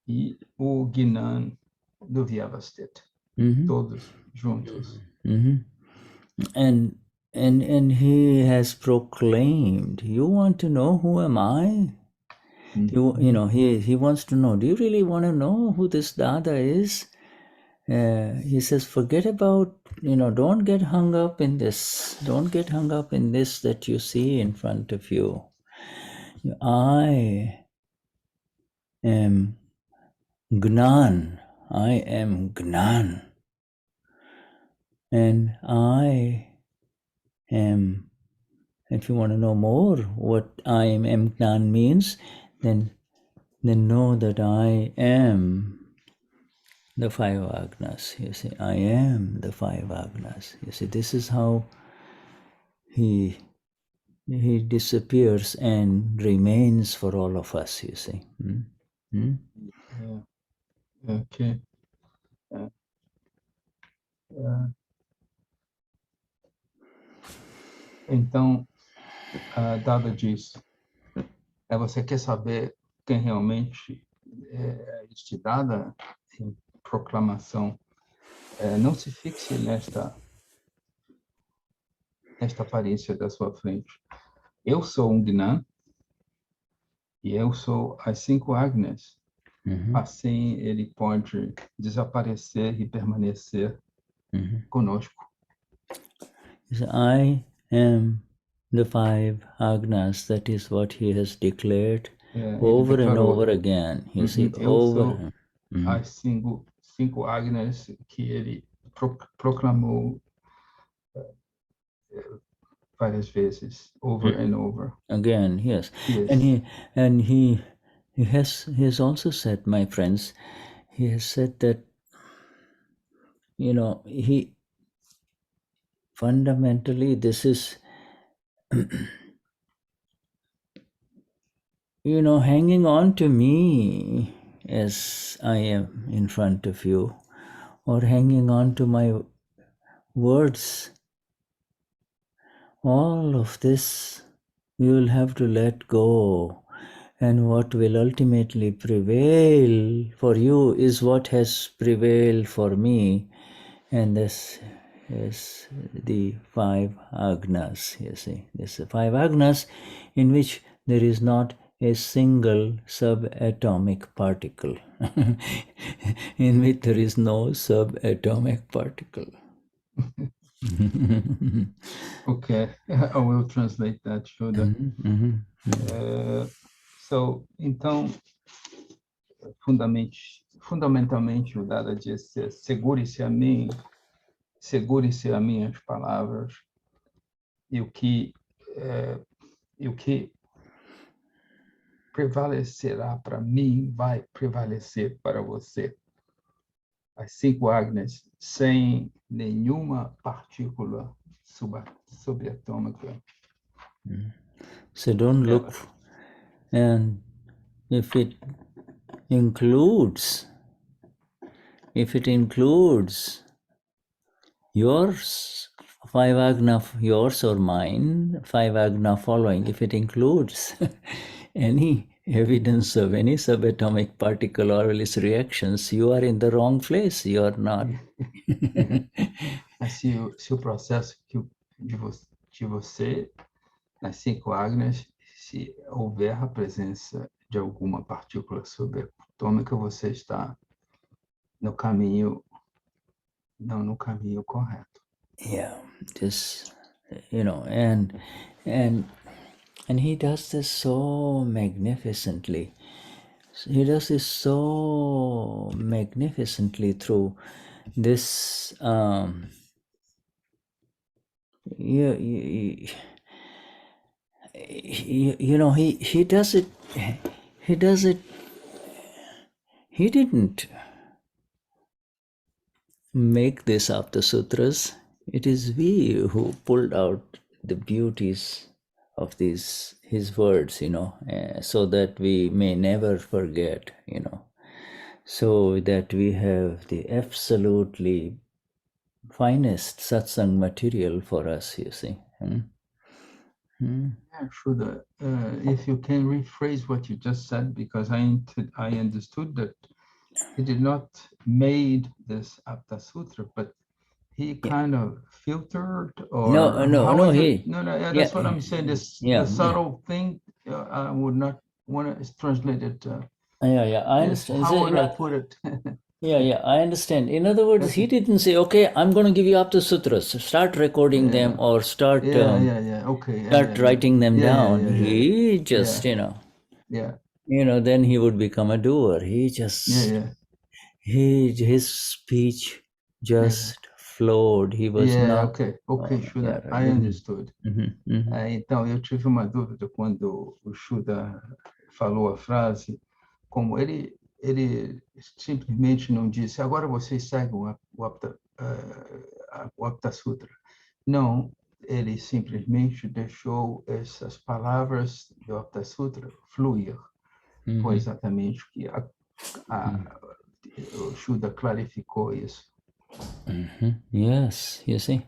e o Gnan do Vyavasthit. Todos juntos. And he has proclaimed, you want to know who am I? He wants to know, do you really want to know who this Dada is? He says, forget about, don't get hung up in this. Don't get hung up in this that you see in front of you. I am Gnan. I am Gnan. And I am, if you want to know more what I am Gnan means, then know that I am the five Agnas. You see, I am the five Agnas. You see, this is how he disappears and remains for all of us, you see. Okay. Então, Dada diz, você quer saber quem realmente é este Dada em proclamação? Não se fixe nesta aparência da sua frente. eu sou Gnan e eu sou as cinco Agnas. Assim, ele pode desaparecer e permanecer conosco. I am the five Agnas. That is what he has declared over and over again. You see, eu sou as cinco Agnas que ele proclamou várias vezes, over and over. Again, yes. Yes. And he has also said, my friends, he has said that, he fundamentally, this is, hanging on to me as I am in front of you, or hanging on to my words. All of this you will have to let go, and what will ultimately prevail for you is what has prevailed for me, and this is the five Agnas. You see, this is five Agnas in which there is not a single subatomic particle, in which there is no subatomic particle. Okay, I will translate that, Shuddha. Então, fundamentalmente, o Dada disse, segure-se a mim, segure-se a minhas palavras, e o que prevalecerá para mim vai prevalecer para você. As cinco Agnas, sem nenhuma partícula subatômica. So don't look, and if it includes yours, five Agna, yours or mine, five Agna following, if it includes any evidence of any subatomic particle or its reactions, you are in the wrong place. You are not. Se o processo de você, nas cinco Agnas, se houver a presença de alguma partícula subatômica, você está no caminho, não no caminho correto. Yeah, just, and he does this so magnificently. He does this so magnificently through this, he does it, he didn't make this Aptasutras. It is we who pulled out the beauties of his words, so that we may never forget, so that we have the absolutely finest satsang material for us, you see. Yeah, Shuddha, if you can rephrase what you just said, because I understood that he did not made this Aptasutra, but he kind of filtered, or that's what I'm saying. The subtle thing, I would not want to translate it. I understand. How would I put it? I understand. In other words, he didn't say, okay, I'm going to give you Aptasutras, start recording them, or start writing them down. He just, then he would become a doer. He just, his speech just flowed. He was not... Shuddha, I understood. Então, eu tive uma dúvida quando o Shuddha falou a frase, como ele simplesmente não disse, agora vocês seguem o Aptasutra. Não, ele simplesmente deixou essas palavras do Aptasutra fluir. Foi exatamente o que o Shuddha clarificou isso. Yes, you see.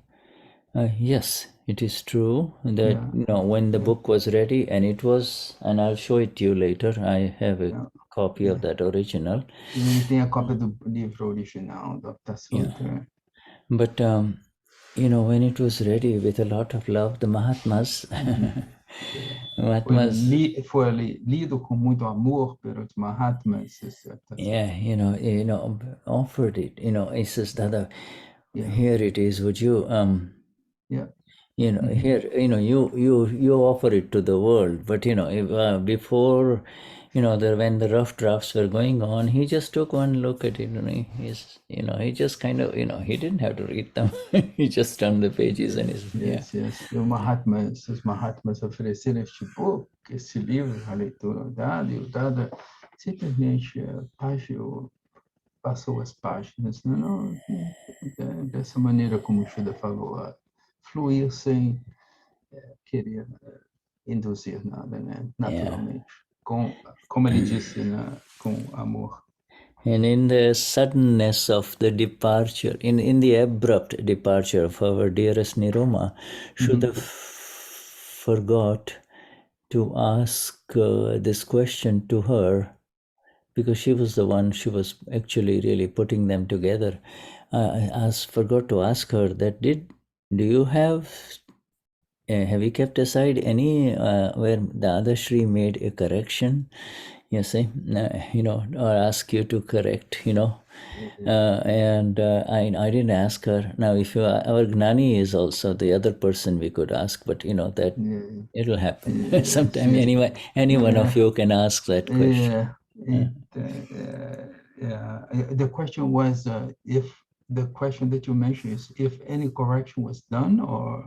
Yes, it is true that when the book was ready, and I'll show it to you later. I have a copy of that original. Ele tem a cópia do livro original do Aptasutra. But when it was ready with a lot of love, the Mahatmas Foi lido com muito amor pelos Mahatmas, etc. Yeah, offered it. He says, Dada, here it is. Would you here, you offer it to the world, but if, before, when the rough drafts were going on, he just took one look at it, and he just kind of, he didn't have to read them. He just turned the pages and Yes. E os Mahatmas ofereceram esse livro, a leitura dada, e o Dada simplesmente passou as páginas, dessa maneira como o Shuddha falou, fluir sem querer induzir nada, né? Naturalmente, como ele disse, com amor. And in the suddenness of the departure, in the abrupt departure of our dearest Niruma, Shuddha forgot to ask this question to her, because she was the one, she was actually really putting them together. Forgot to ask her that, do you have you kept aside any where Dadashri made a correction, you see, or ask you to correct, and I didn't ask her. Now, if our Gnani is also the other person we could ask, but that it'll happen sometime. Anyway, any one of you can ask that question. The question was the question that you mentioned is if any correction was done, or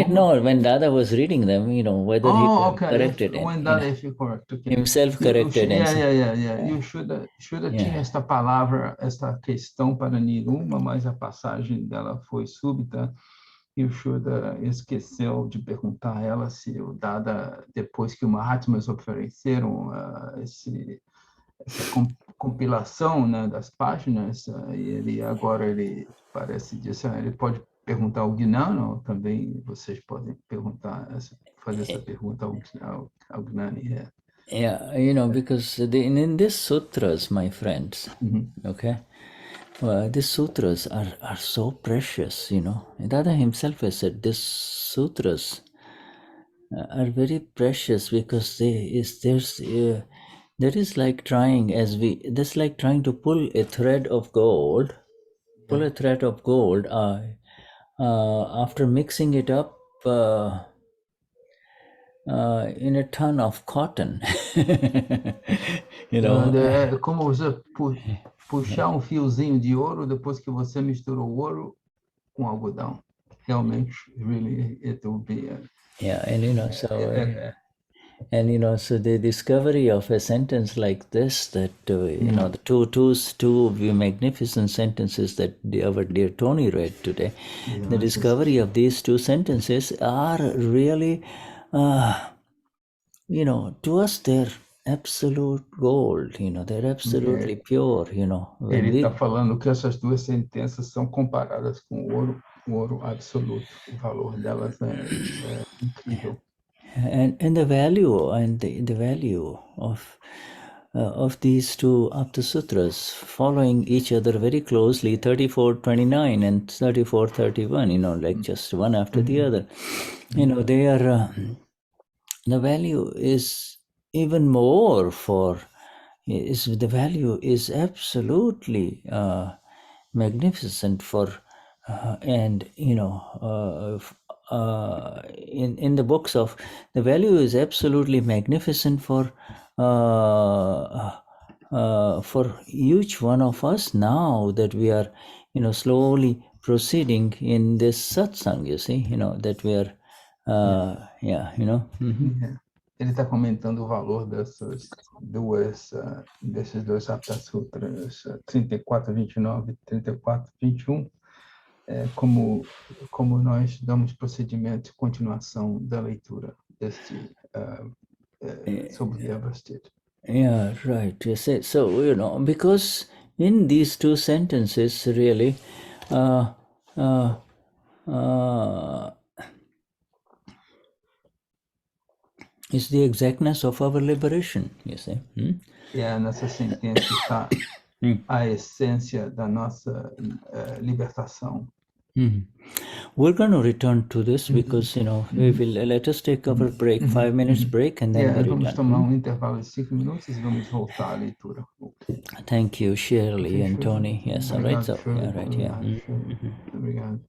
No, when Dada was reading them, whether he corrected it. When Dada, if he corrected himself corrected. E o Shuddha tinha esta palavra, esta questão para Niruma, mas a passagem dela foi súbita, e o Shuddha esqueceu de perguntar a ela se o Dada, depois que o Mahatmas ofereceram essa compilação, né, das páginas, e ele parece disso, ele pode perguntar ao Gnani, ou também vocês podem fazer essa pergunta ao Gnani. Because in these sutras, my friends, okay, these sutras are so precious, Dada himself has said these sutras are very precious, because that is like trying to pull a thread of gold, after mixing it up in a ton of cotton. É como você puxar fiozinho de ouro depois que você misturou o ouro com algodão. Realmente, really, it will be. So the discovery of a sentence like this, that the two magnificent sentences that our dear Tony read today, the discovery of these two sentences are really, to us they're absolute gold. They're absolutely pure. Ele está falando que essas duas sentenças são comparadas com o ouro absoluto. O valor delas é incrível. And the value the value of these two Aptasutras, following each other very closely, 34:29 and 34:31, like just one after the other. They are the value is even more the value is absolutely magnificent for in the books of the value is absolutely magnificent for each one of us, now that we are slowly proceeding in this satsang, you see, that we are Ele está comentando o valor desses dois Aptasutras, 34:29 e 34:21, como nós damos procedimento e continuação da leitura deste sobre Vyavasthit. Yeah, right. So, because in these two sentences, really, is the exactness of our liberation, you see. Nessa sentença está a essência da nossa libertação. We're going to return to this because, we will let us take our break, 5 minutes break, and then we Vamos return. tomar intervalo de 5 minutos e vamos voltar à leitura. Thank you, Shirley and Tony. Yes, all right. Obrigado, So, Shirley. yeah, right, yeah. Obrigado, Shirley. Obrigado.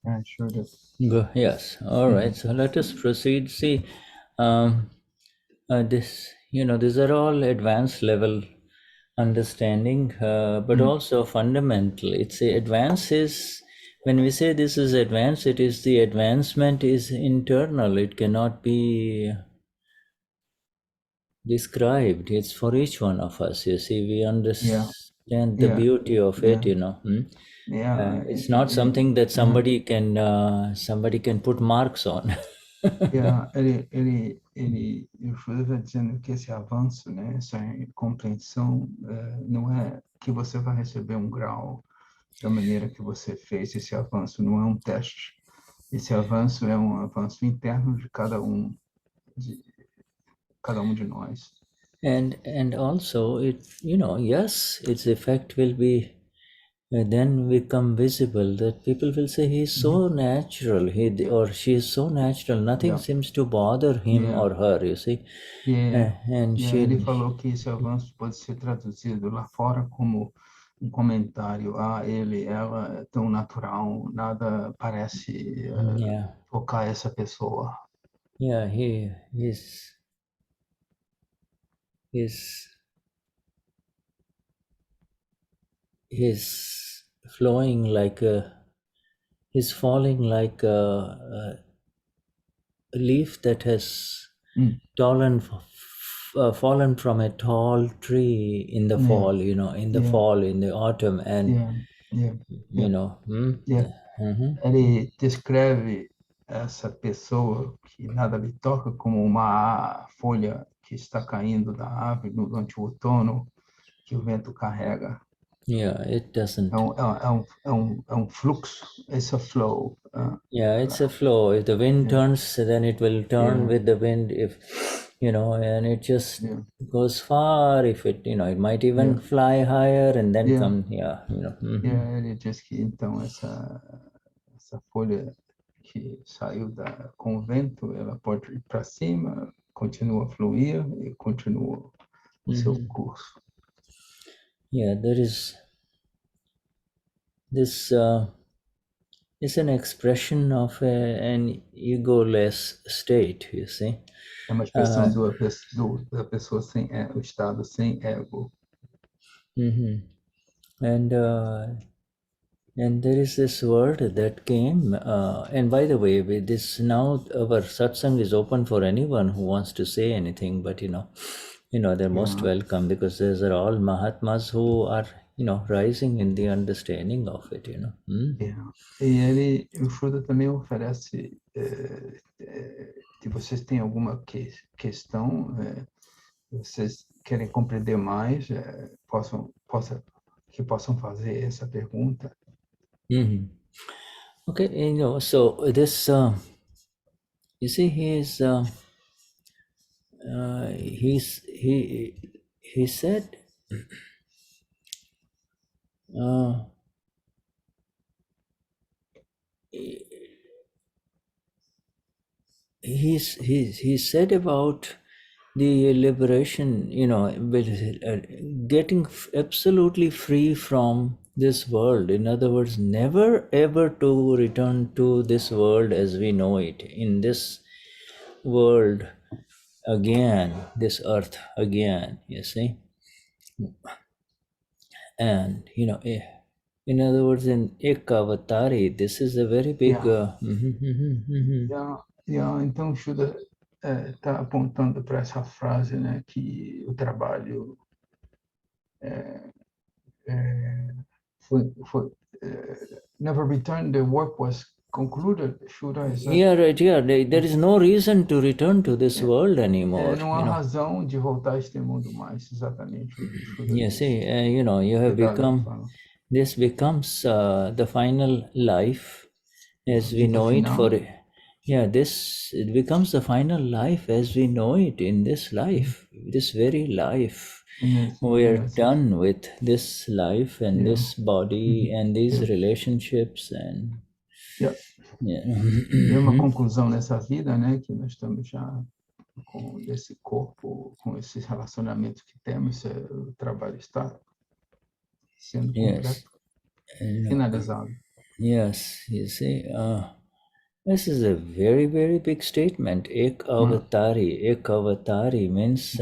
Shuddha. Yes. All right. So let us proceed. See, these are all advanced level understanding, but also fundamental. It's a advance is when we say this is advanced, it is the advancement is internal. It cannot be described. It's for each one of us. You see, we understand the beauty of it. It's not something that somebody can put marks on. O Shuddha está dizendo que esse avanço, né, essa compreensão, não é que você vai receber um grau da maneira que você fez esse avanço, não é um teste. Esse avanço é um avanço interno de cada um de nós. And also yes, its effect will be then become visible, that people will say he is so natural, he or she is so natural, nothing seems to bother him or her, you see. Ele falou que esse avanço pode ser traduzido lá fora como um comentário: ela é tão natural, nada parece tocar essa pessoa. He's flowing like he's falling like a leaf that has fallen from a tall tree in the fall, in the fall, in the autumn, and Ele descreve essa pessoa que nada lhe toca como uma folha que está caindo da árvore durante o outono, que o vento carrega. It doesn't. É um fluxo, it's a flow. It's a flow. If the wind turns, then it will turn with the wind. If and it just goes far. If it, it might even fly higher and then come. Ele diz que então essa folha que saiu com o vento, ela pode ir para cima, continua a fluir e continua o seu curso. There is this is an expression of an egoless state, you see. É uma expressão da pessoa sem o estado sem ego. And there is this word that came, and by the way, with this now our satsang is open for anyone who wants to say anything, but they're most welcome, because these are all Mahatmas who are rising in the understanding of it. E o Shuddha também oferece, se vocês têm alguma questão, vocês querem compreender mais, que possam fazer essa pergunta. Okay, so this, you see, he said, he said about the liberation, getting absolutely free from this world. In other words, never ever to return to this world as we know it, in this world again, this earth again, you see. And in other words, in ekavatari, this is a very big então o Shuddha está apontando para essa frase, né, que o trabalho foi never returned, the work was concluded. Shuddha is right. There is no reason to return to this world anymore. Não há razão de voltar a este mundo mais, exatamente. See, you have become. This becomes the final life as we know it for. It becomes the final life as we know it in this life, this very life. We are done with this life and this body and these relationships and. É uma conclusão nessa vida, né, que nós estamos já com esse corpo, com esses relacionamentos que temos, o trabalho está sendo completo, finalizado. Yes, you see, this is a very, very big statement. Ekavatari means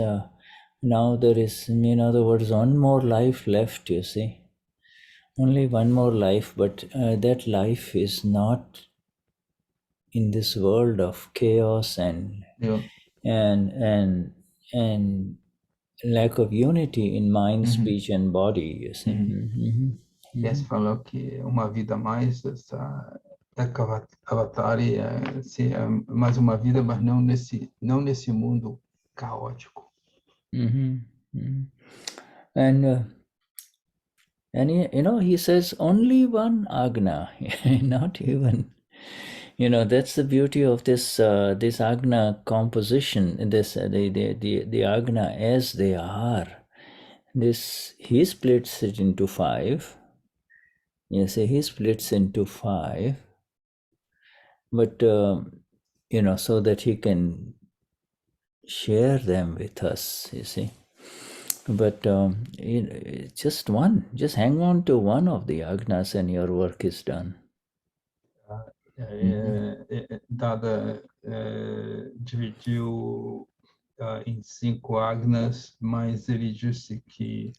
now there is, in other words, one more life left, you see. Only one more life, but that life is not in this world of chaos and Yeah. and and lack of unity in mind, speech, and body, you see. Você falou que uma vida mais, essa ekavatari, é mais uma vida, mas não nesse mundo caótico. And he says only one Agna, not even. That's the beauty of this this Agna composition. This the Agna as they are. This he splits it into 5. Yes, he splits into 5. But so that he can share them with us. You see. But just one. Just hang on to one of the Agnas, and your work is done. Dada dividiu em 5 Agnas, mas ele disse que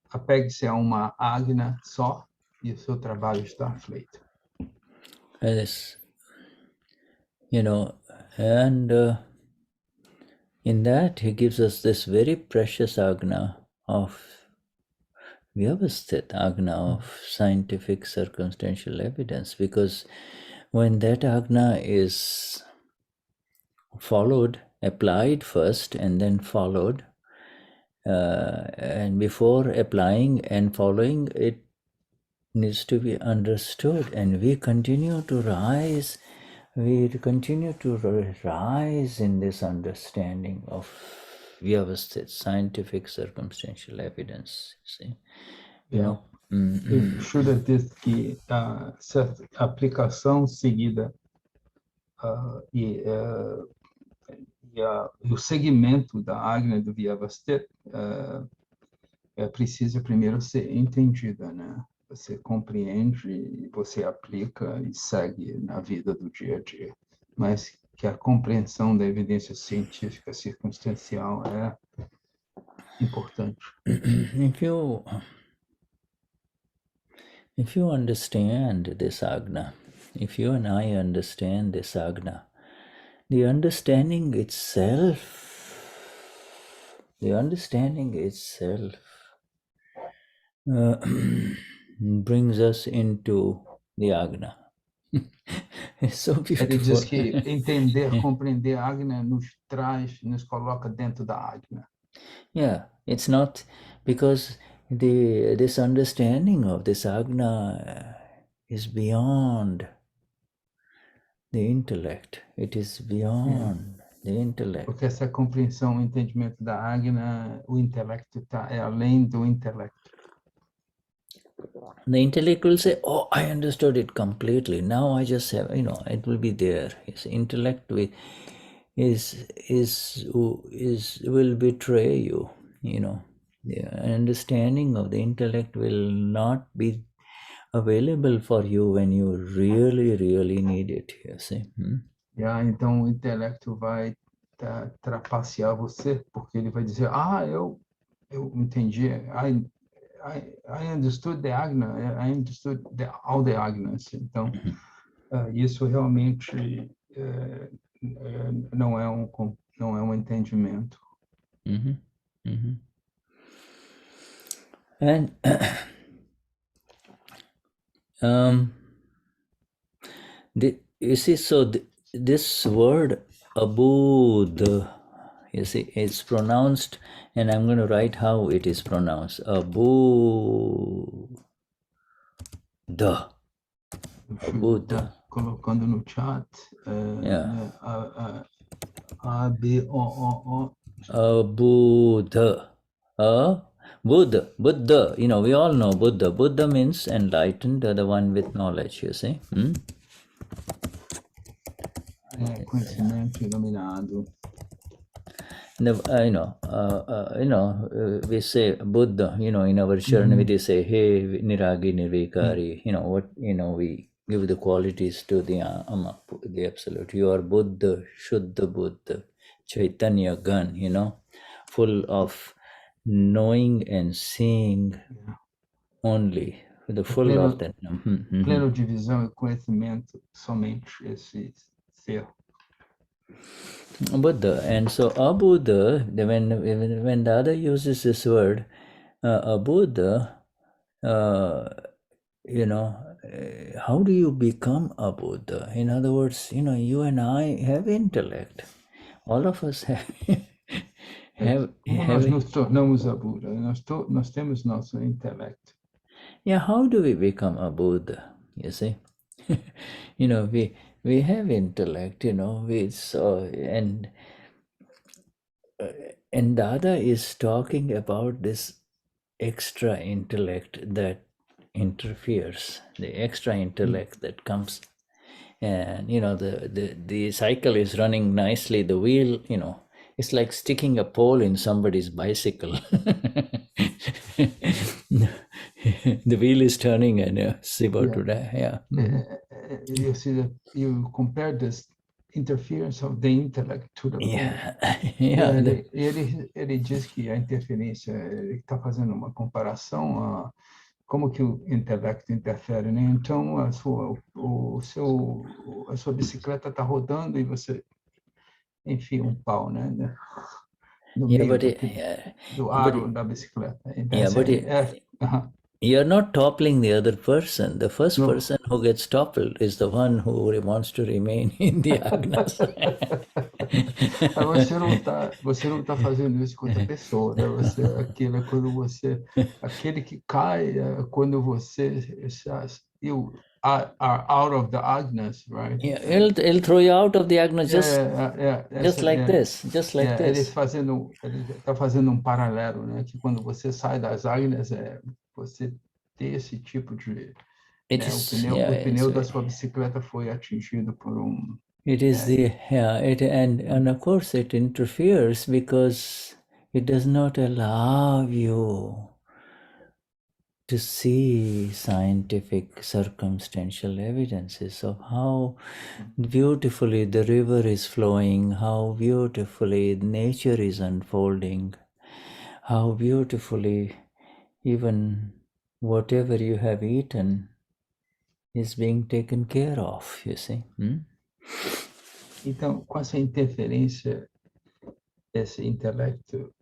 apegue-se a uma Agna só e o seu trabalho está feito. Yes. And in that he gives us this very precious Agna of Vyavasthit, Agna of scientific circumstantial evidence, because when that Agna is followed, applied first and then followed, and before applying and following, it needs to be understood, and we continue to rise in this understanding of Vyavasthit, scientific circumstantial evidence. See? Shuddha diz que certa aplicação seguida e o segmento da Agna do Vyavasthit precisa primeiro ser entendida, né? Você compreende, você aplica e segue na vida do dia a dia. Mas que a compreensão da evidência científica circunstancial é importante. If you understand this Agna, if you and I understand this Agna, the understanding itself brings us into the Agna. It's so beautiful. Ele diz que entender, compreender a Agna nos coloca dentro da Agna. Yeah, it's not because this understanding of this Agna is beyond the intellect. It is beyond the intellect. Porque essa compreensão, o entendimento da Agna, o intelecto é além do intelecto. The intellect will say, "Oh, I understood it completely. Now I just have, it will be there." His intellect will betray you. The understanding of the intellect will not be available for you when you really, really need it. You see. Então o intelecto vai trapacear você, porque ele vai dizer, eu entendi, I understood the Agna, I understood all the Agnas. Então, isso realmente não é um entendimento. And you see, so this word abud, you see, it's pronounced, and I'm going to write how it is pronounced. Abud. Abud. Colocando no chat. A-B-O-O-O. Buddha. Buddha. Buddha. We all know Buddha. Buddha means enlightened, the one with knowledge, you see. Conhecimento iluminado. We say Buddha, in our Sharana, we say, hey, Niragi, Nirvikari, we give the qualities to the the Absolute. You are Buddha, Shuddha Buddha, Chaitanya Gan, full of knowing and seeing only, the full of that. Pleno de visão e conhecimento, somente esse ser. Buddha. And so Abuddha, when the other uses this word, Abuddha, how do you become a Buddha? In other words, you and I have intellect. All of us have. Como nós nos tornamos a Buda? Nós temos nosso intelecto. Yeah, how do we become a Buddha? You see, we have intellect. And Dada is talking about this extra intellect that interferes, the extra intellect that comes, and the cycle is running nicely. The wheel, it's like sticking a pole in somebody's bicycle. The wheel is turning and it's about to die. Yeah. You see that you compare this interference of the intellect to the pole. Ele diz que a interferência, ele está fazendo uma comparação a como que o intelecto interfere, né? Então a sua bicicleta está rodando e você enfia um pau, né? No meio do aro da bicicleta. You're not toppling the other person. The first person who gets toppled is the one who wants to remain in the Agnas. Você não tá fazendo isso com outra pessoa, né? Aquele que cai quando você you are out of the Agnas, right? Yeah, it'll throw you out of the Agnas just like this. Ele está fazendo paralelo, né? Que quando você sai das Agnas, você tem esse tipo de... o pneu da sua bicicleta foi atingido por It is and of course it interferes because it does not allow you to see scientific circumstantial evidences of how beautifully the river is flowing, how beautifully nature is unfolding, how beautifully even whatever you have eaten is being taken care of, you see. Então, com essa interferência, esse intelecto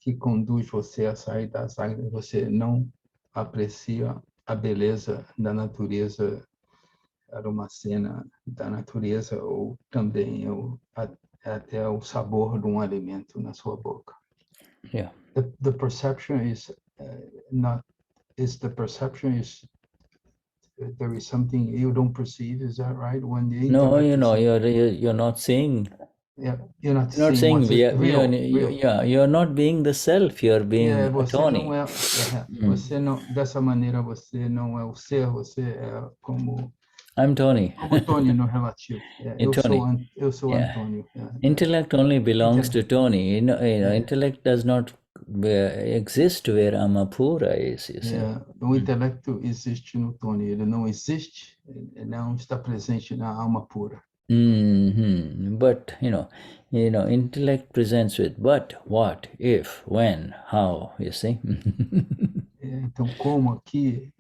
que conduz você a sair das águas, você não aprecia a beleza da natureza, aromacena da natureza, ou também até o sabor de alimento na sua boca. Yeah. The perception is there is something you don't perceive, is that right? When the you're not seeing. Yeah, you're not seeing. Real. You're not being the self. You're being Tony. Você não, dessa maneira você não é o ser. Você é como. I'm Tony. Como Tony no relativo. Eu sou Antônio. Intellect only belongs to Tony. Intellect does not exist where Amapura is. You see. O intelecto existe no Tony. Ele não existe. Ele não está presente na alma pura. But intellect presents with but, what, if, when, how, you see. Então, como aqui,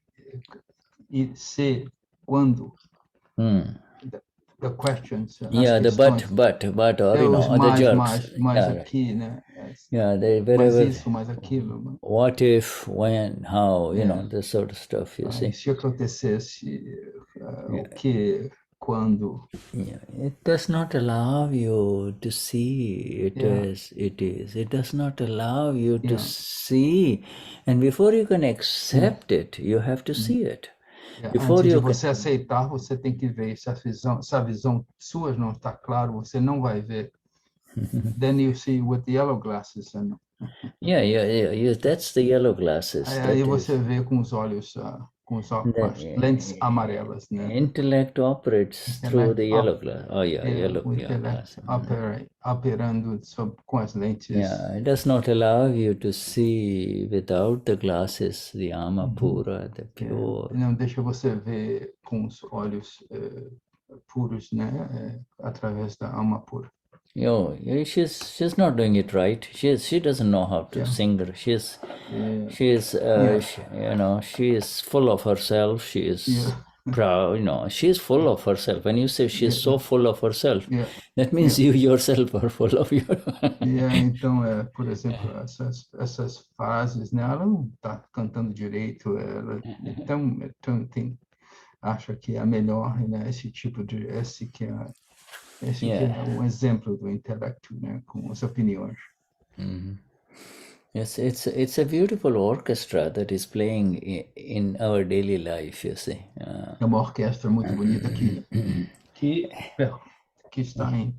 e se, quando. The questions. The but, or the jerks. Mais aqui, né? They wherever. Mais isso, mais aquilo. What if, when, how, this sort of stuff, you see. Se acontecesse, o que, quando. It does not allow you to see it as it is. It does not allow you to see. And before you can accept it, you have to see it. Antes de você aceitar, você tem que ver. Se a visão sua não está clara, você não vai ver. Then you see with the yellow glasses. Yeah, that's the yellow glasses. Aí você vê com os olhos com as lentes amarelas, né? Intellect operates through the yellow glass. Oh yeah, yellow glass. Operando com as lentes. Yeah, it does not allow you to see without the glasses the ama pura, the pure. Não deixa você ver com os olhos puros, né? Através da alma pura. She's not doing it right. She doesn't know how to sing. She is full of herself. She is proud. She is full of herself. When you say she is so full of herself, that means you yourself are full of your. Então, por exemplo, essas frases, né? Ela não está cantando direito. Ela acha que é a melhor, né? Esse que é um exemplo do intelecto, né, com as opiniões. Yes, it's a beautiful orchestra that is playing in our daily life, you see. É uma orquestra muito bonita que está em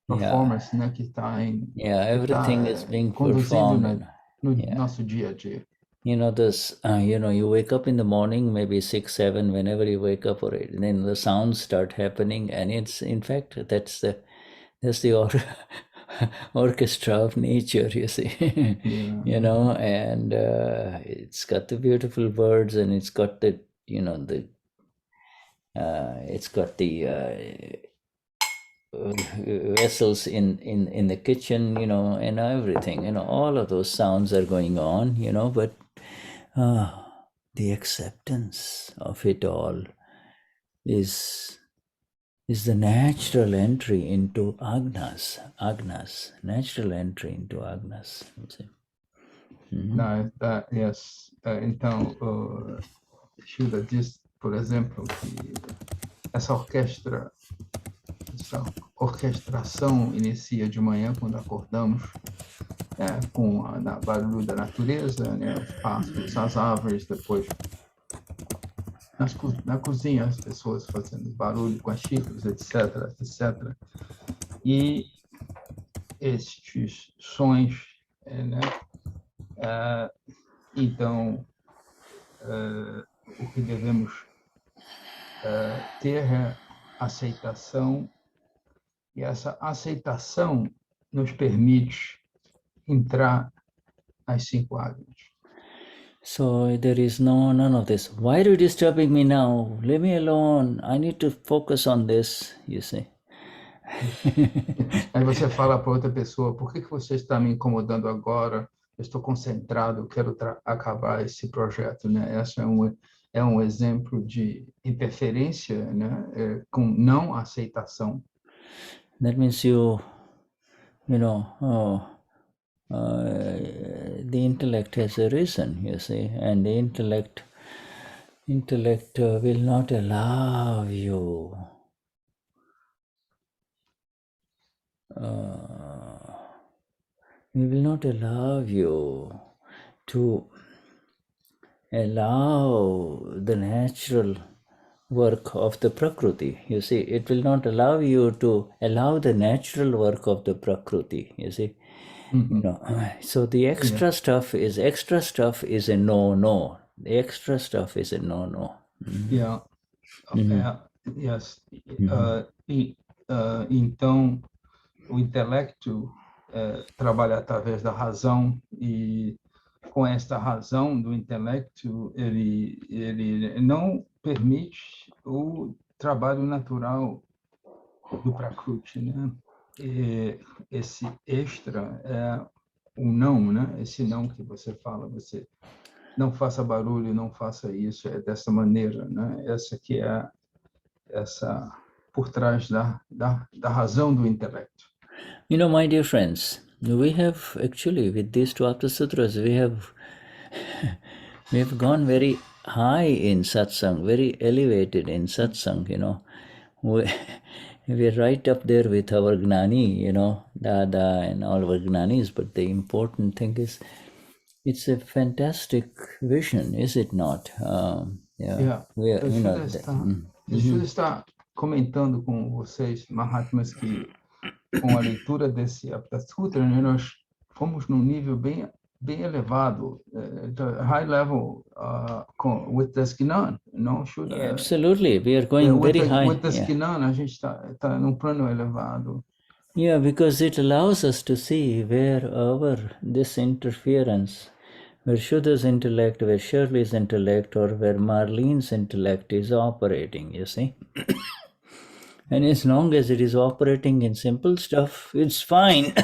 performance, né, que está em everything is being conduzindo performed no nosso dia a dia. You wake up in the morning, maybe 6, 7, whenever you wake up, or then the sounds start happening, and it's, in fact, that's the orchestra of nature, you see. And it's got the beautiful birds, and it's got the, it's got the vessels in the kitchen, and everything, all of those sounds are going on, but the acceptance of it all is the natural entry into Agnas, natural entry into Agnas. Yes. Então, Shuddha diz, por exemplo, que essa orquestração inicia de manhã, quando acordamos, com o barulho da natureza, né, os pássaros, as árvores, depois na cozinha as pessoas fazendo barulho com as xícaras, etc. E estes sons, né, então, o que devemos ter é aceitação, e essa aceitação nos permite entrar às 5 Agnas. So there is none of this. Why are you disturbing me now? Leave me alone. I need to focus on this, you see. Aí você fala para outra pessoa, por que você está me incomodando agora? Eu estou concentrado, eu quero acabar esse projeto, né? Esse é um exemplo de interferência, né? Com não aceitação. That means the intellect has arisen, you see, and the intellect will not allow you to allow the natural work of the Prakriti. You see, it will not allow you to allow the natural work of the Prakriti, you see. So the extra stuff is a no. The extra stuff is a no. Yes. Então, o intelecto trabalha através da razão, e com esta razão do intelecto, ele não permite o trabalho natural do Prakriti, né? E esse extra é o não, né? Esse não que você fala, você não faça barulho, não faça isso, é dessa maneira, né? Essa que é essa por trás da razão do intelecto. My dear friends, we have actually, with these 2 Aptasutras, we have gone very high in satsang, very elevated in satsang, We're right up there with our Gnani, Dada and all our Gnanis, but the important thing is, it's a fantastic vision, is it not? Deixa eu estar comentando com vocês, Mahatmas, que com a leitura desse Aptasutra, né, nós fomos num nível bem bem elevado, the high level with the Gnani, no? Yeah, absolutely, we are going very high. With the Gnani, a gente está num plano elevado. Yeah, because it allows us to see where this interference, where Shuddha's intellect, where Schirley's intellect, or where Marlene's intellect is operating, you see. And as long as it is operating in simple stuff, it's fine.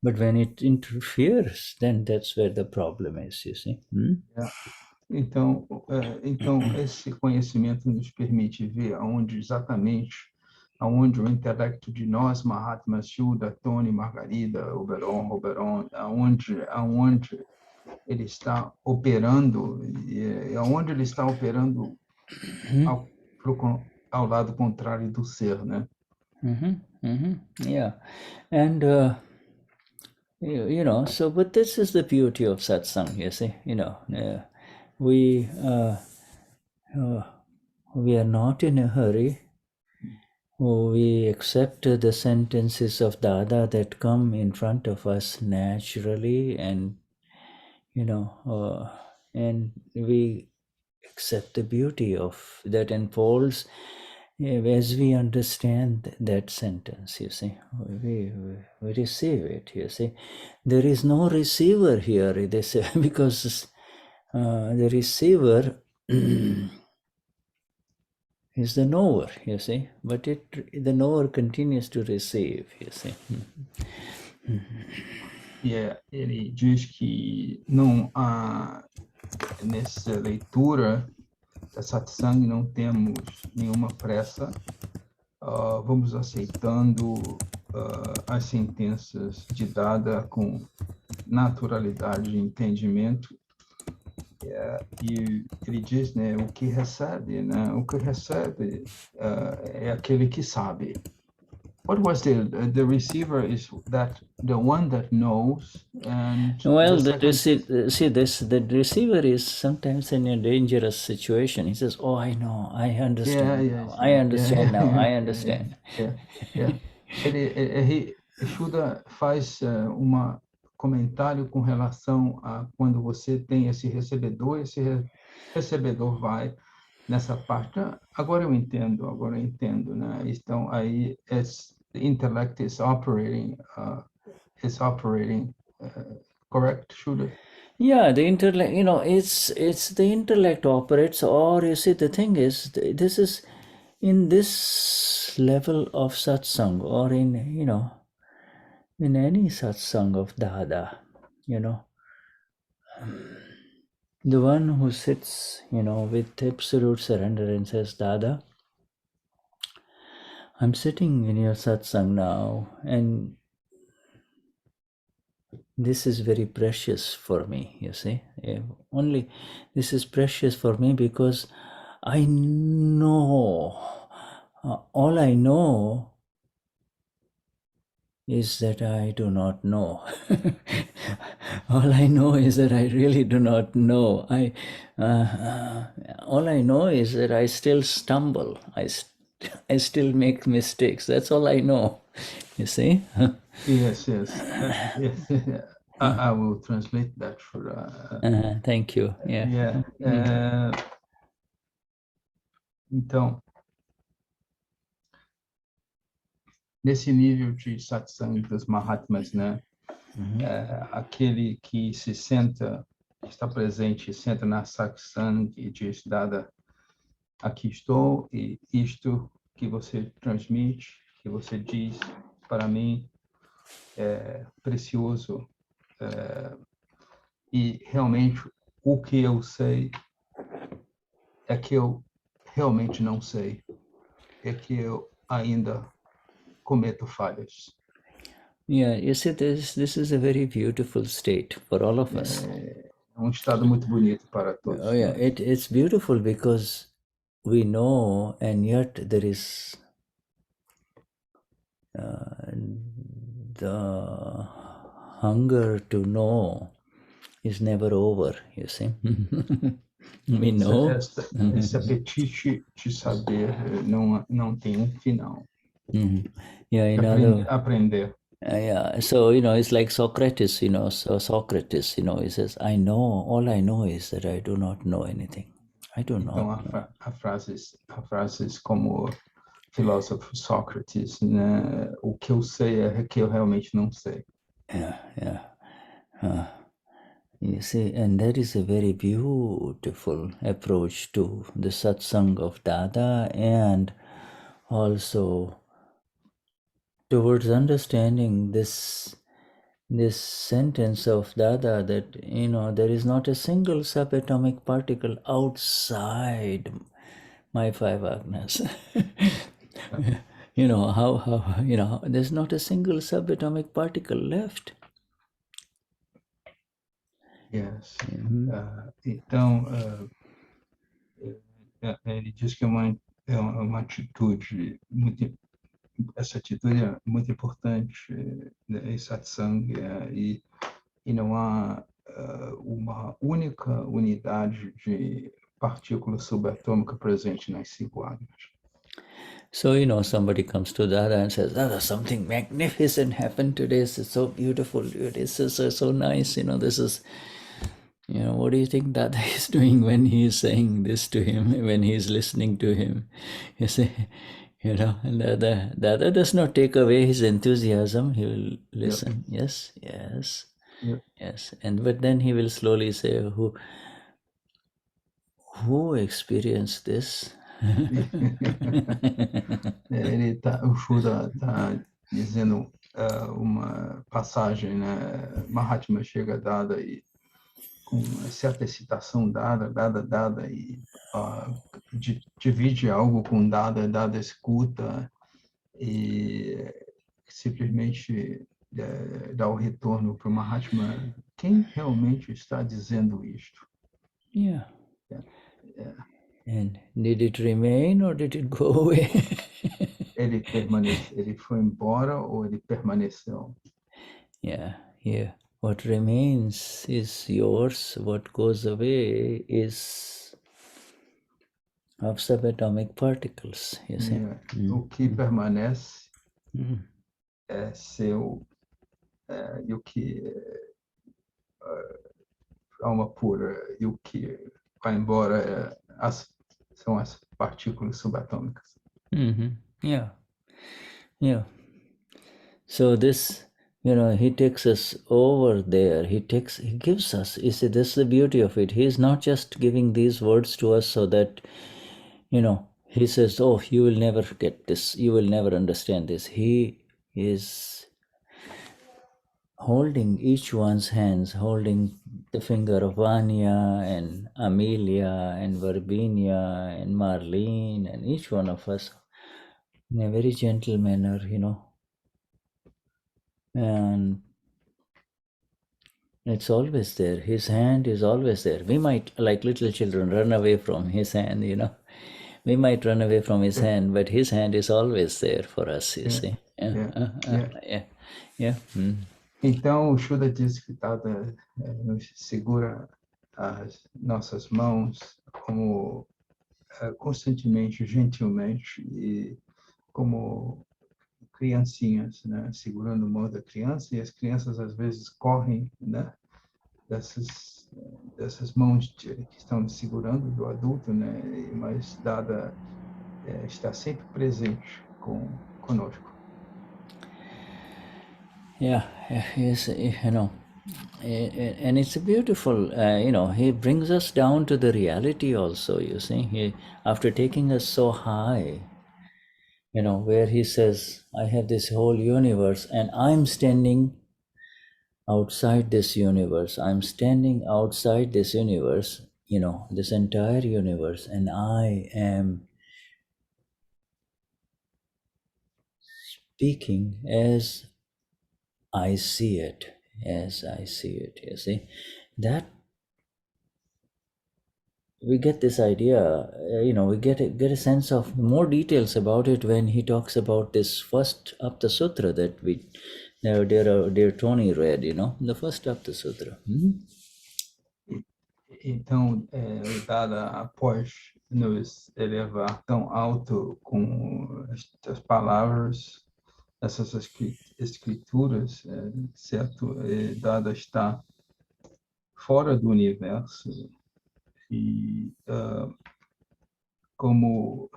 But when it interferes, then that's where the problem is, you see. Yeah. Então, esse conhecimento nos permite ver exatamente aonde o intelecto de nós, Mahatma, Shuddha, Torne, Margarida, Oberon, aonde ele está operando, aonde ele está operando ao lado contrário do ser, né? Yeah, and so, but this is the beauty of satsang, you see. We are not in a hurry. We accept the sentences of Dada that come in front of us naturally, and and we accept the beauty of that unfolds as we understand that sentence, you see. We receive it, you see. There is no receiver here, they say, because the receiver is the knower, you see. But the knower continues to receive, you see. Ele diz que não há, nessa leitura da satsang, não temos nenhuma pressa, vamos aceitando as sentenças de Dada com naturalidade e entendimento, e ele diz, né, o que recebe é aquele que sabe. What was the receiver is that the one that knows, and well, the receiver is sometimes in a dangerous situation. He says, "Oh, I know, I understand. I understand now. I understand." Shuddha faz comentário com relação a quando você tem esse recebedor vai nessa parte. Agora eu entendo, né? Então aí the intellect is operating, correct, Shuddha? Yeah, the intellect, it's the intellect operates, or you see, the thing is, this is in this level of satsang, or in any satsang of Dada, the one who sits, with absolute surrender and says, Dada, I'm sitting in your satsang now, and this is very precious for me, you see. Only this is precious for me because I know, all I know is that I do not know. All I know is that I really do not know. All I know is that I still stumble. I still make mistakes. That's all I know. You see? Yes. I will translate that for. Thank you. Yeah. Então, nesse nível de satsang dos Mahatmas, né? Aquele que se senta, está presente, senta na satsang e diz, Dada, aqui estou, e isto que você transmite, que você diz para mim é precioso, e realmente o que eu sei é que eu realmente não sei, é que eu ainda cometo falhas. Yeah, you see, this is a very beautiful state for all of us. É estado muito bonito para todos. Oh yeah, it's beautiful because we know, and yet there is the hunger to know is never over, you see. We know. Esse apetite de saber não tem final. Yeah, aprender. Yeah, so it's like Socrates. So Socrates, he says, all I know is that I do not know anything. I do Então, not know. há frases como filósofo Sócrates, né? O que eu sei é que eu realmente não sei. Yeah. You see, and that is a very beautiful approach to the satsang of Dada, and also towards understanding this sentence of Dada that there is not a single subatomic particle outside my five Agnas. How there's not a single subatomic particle left. Yes. Então, ele diz que é uma atitude muito, essa atitude é muito importante, né, em satsang, e não há uma única unidade de partícula subatômica presente nas cinco Agnas. So, somebody comes to Dada and says, Dada, something magnificent happened today. It's so beautiful, dude. It's so nice. This is, what do you think Dada is doing when he is saying this to him, when he is listening to him? You see, and Dada does not take away his enthusiasm. He will listen. Yep. Yes. But then he will slowly say, who experienced this? O Shuddha está dizendo uma passagem, né? Mahatma chega dada e com certa excitação dada e divide algo com dada escuta e simplesmente dá o retorno para o Mahatma. Quem realmente está dizendo isto? Yeah. And did it remain or did it go away? Ele foi embora ou ele permaneceu? Yeah. What remains is yours. What goes away is of subatomic particles. You see. O que permanece é seu, e o que alma pura, e o que vai embora são as partículas subatômicas. Yeah. So this, he takes us over there. He gives us. You see, this is the beauty of it. He is not just giving these words to us so that, he says, oh, you will never get this. You will never understand this. He is holding each one's hands, holding the finger of Vanya and Amelia and Verbinia and Marlene and each one of us in a very gentle manner, and it's always there. His hand is always there. We might, like little children, run away from his hand, We might run away from his hand, but his hand is always there for us, you see. Yeah. Então, o Shuddha diz que Dada nos segura as nossas mãos como constantemente, gentilmente, e como criancinhas, né? Segurando a mão da criança, e as crianças às vezes correm, né? Dessas mãos que estão segurando do adulto, né? Mas Dada está sempre presente conosco. Yeah, yes, and it's beautiful, he brings us down to the reality also, you see. After taking us so high, where he says, I have this whole universe and I'm standing outside this universe. I'm standing outside this universe, this entire universe, and I am speaking as I see it, you see. That we get this idea, we get a sense of more details about it when he talks about this first Aptasutra that dear Tony read, the first Aptasutra. Então, o Dada, após nos elevar tão alto com estas palavras, essas escrituras, certo, dada está fora do universo e como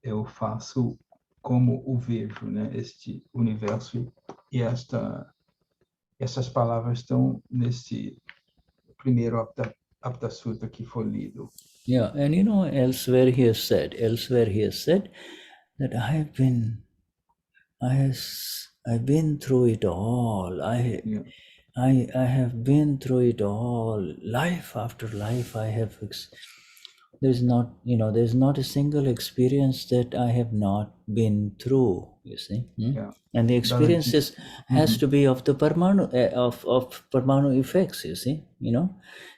eu faço, como o vejo, né, este universo e essas palavras estão nesse primeiro Aptasutra que foi lido. Yeah, and elsewhere he has said that I've been through it all. I have been through it all. Life after life, there's not a single experience that I have not been through. You see, Yeah. and the experiences has to be of the parmanu of parmanu effects. You see,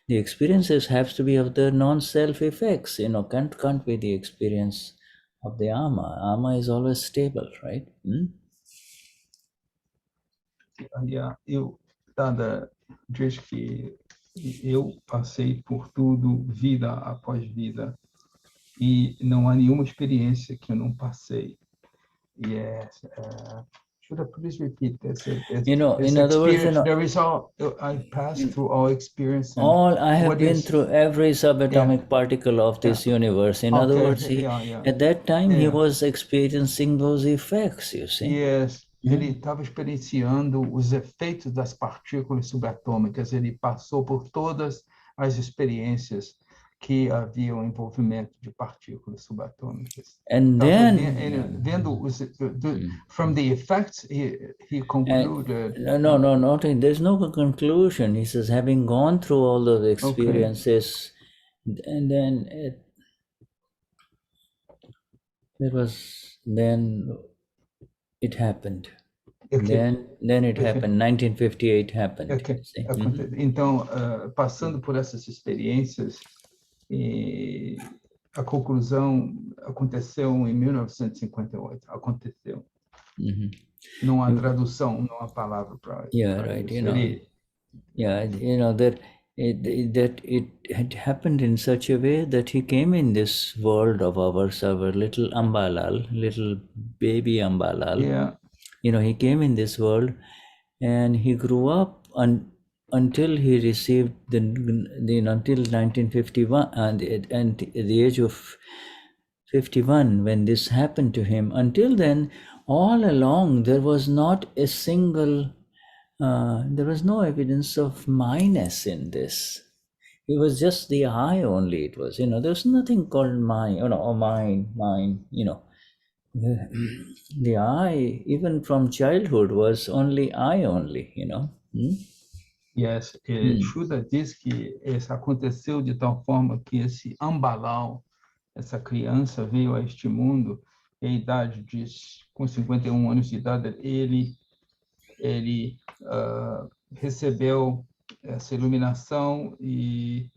the experiences have to be of the non-self effects. Can't be the experience of the ama. Ama is always stable, right? Dada diz que eu passei por tudo, vida após vida, e não há nenhuma experiência que eu não passei. Yes. Should I please repeat this? In other words, there is I passed through all experience. I have been through every subatomic particle of this universe. In other words, at that time he was experiencing those effects, you see. Yes. Ele estava experienciando os efeitos das partículas subatômicas. Ele passou por todas as experiências que havia o envolvimento de partículas subatômicas. And then, vendo from the effects, he concluded. There's no conclusion. He says, having gone through all those experiences, and then it happened. Then it happened. 1958 happened. Então, passando por essas experiências, a conclusão aconteceu em 1958. Aconteceu. Não há tradução, não há palavra para isso. Yeah, right. That it had happened in such a way that he came in this world of ours, our little Ambalal, little baby Ambalal. Yeah. He came in this world and he grew up until he received until 1951 and at the age of 51 when this happened to him. Until then, all along there was not a single there was no evidence of minus in this. It was just the I only. It was, there was nothing called mine, or mine. The I, even from childhood, was only I only. Yes, Shuddha diz que isso aconteceu de tal forma que esse Ambalau, essa criança veio a este mundo, e a idade com 51 anos de idade, ele recebeu essa iluminação e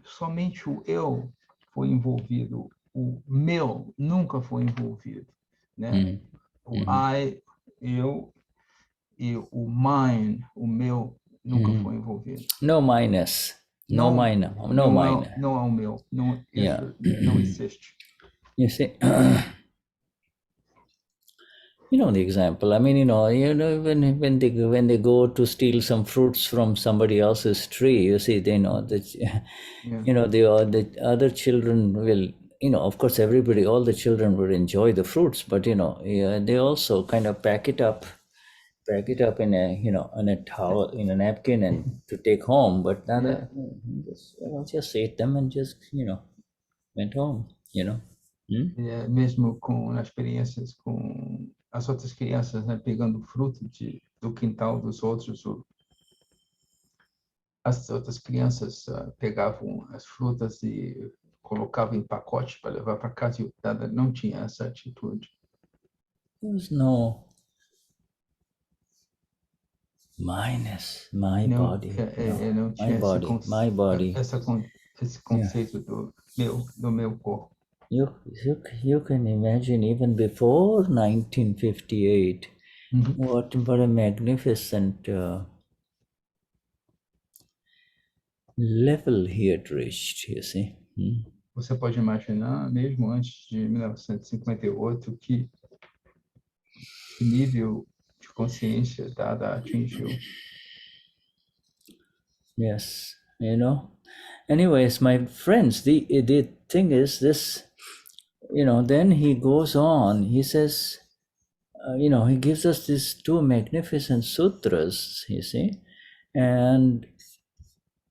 somente o eu foi envolvido, o meu nunca foi envolvido, né? O I, eu, e o mine, o meu, nunca foi envolvido. No minus. No minor. No minor. Não é o meu. Não, não existe. You see, the example. I mean, when they go to steal some fruits from somebody else's tree, you see, they know that, the other children will, of course, all the children would enjoy the fruits, but, they also kind of pack it up in a towel, in a napkin and to take home, but just ate them and just, went home, Mesmo com experiências com as outras crianças, né, pegando fruto do quintal dos outros, as outras crianças pegavam as frutas e colocavam em pacote para levar para casa, e nada, não tinha essa atitude. There was no minus, body. Não tinha my body. Esse conceito do meu corpo. You can imagine even before 1958, what a magnificent level he had reached, you see. você pode imaginar, mesmo antes de 1958, que nível de consciência Dada atingiu. Yes, Anyways, my friends, the thing is this, then he goes on, he says, he gives us these two magnificent sutras, you see, and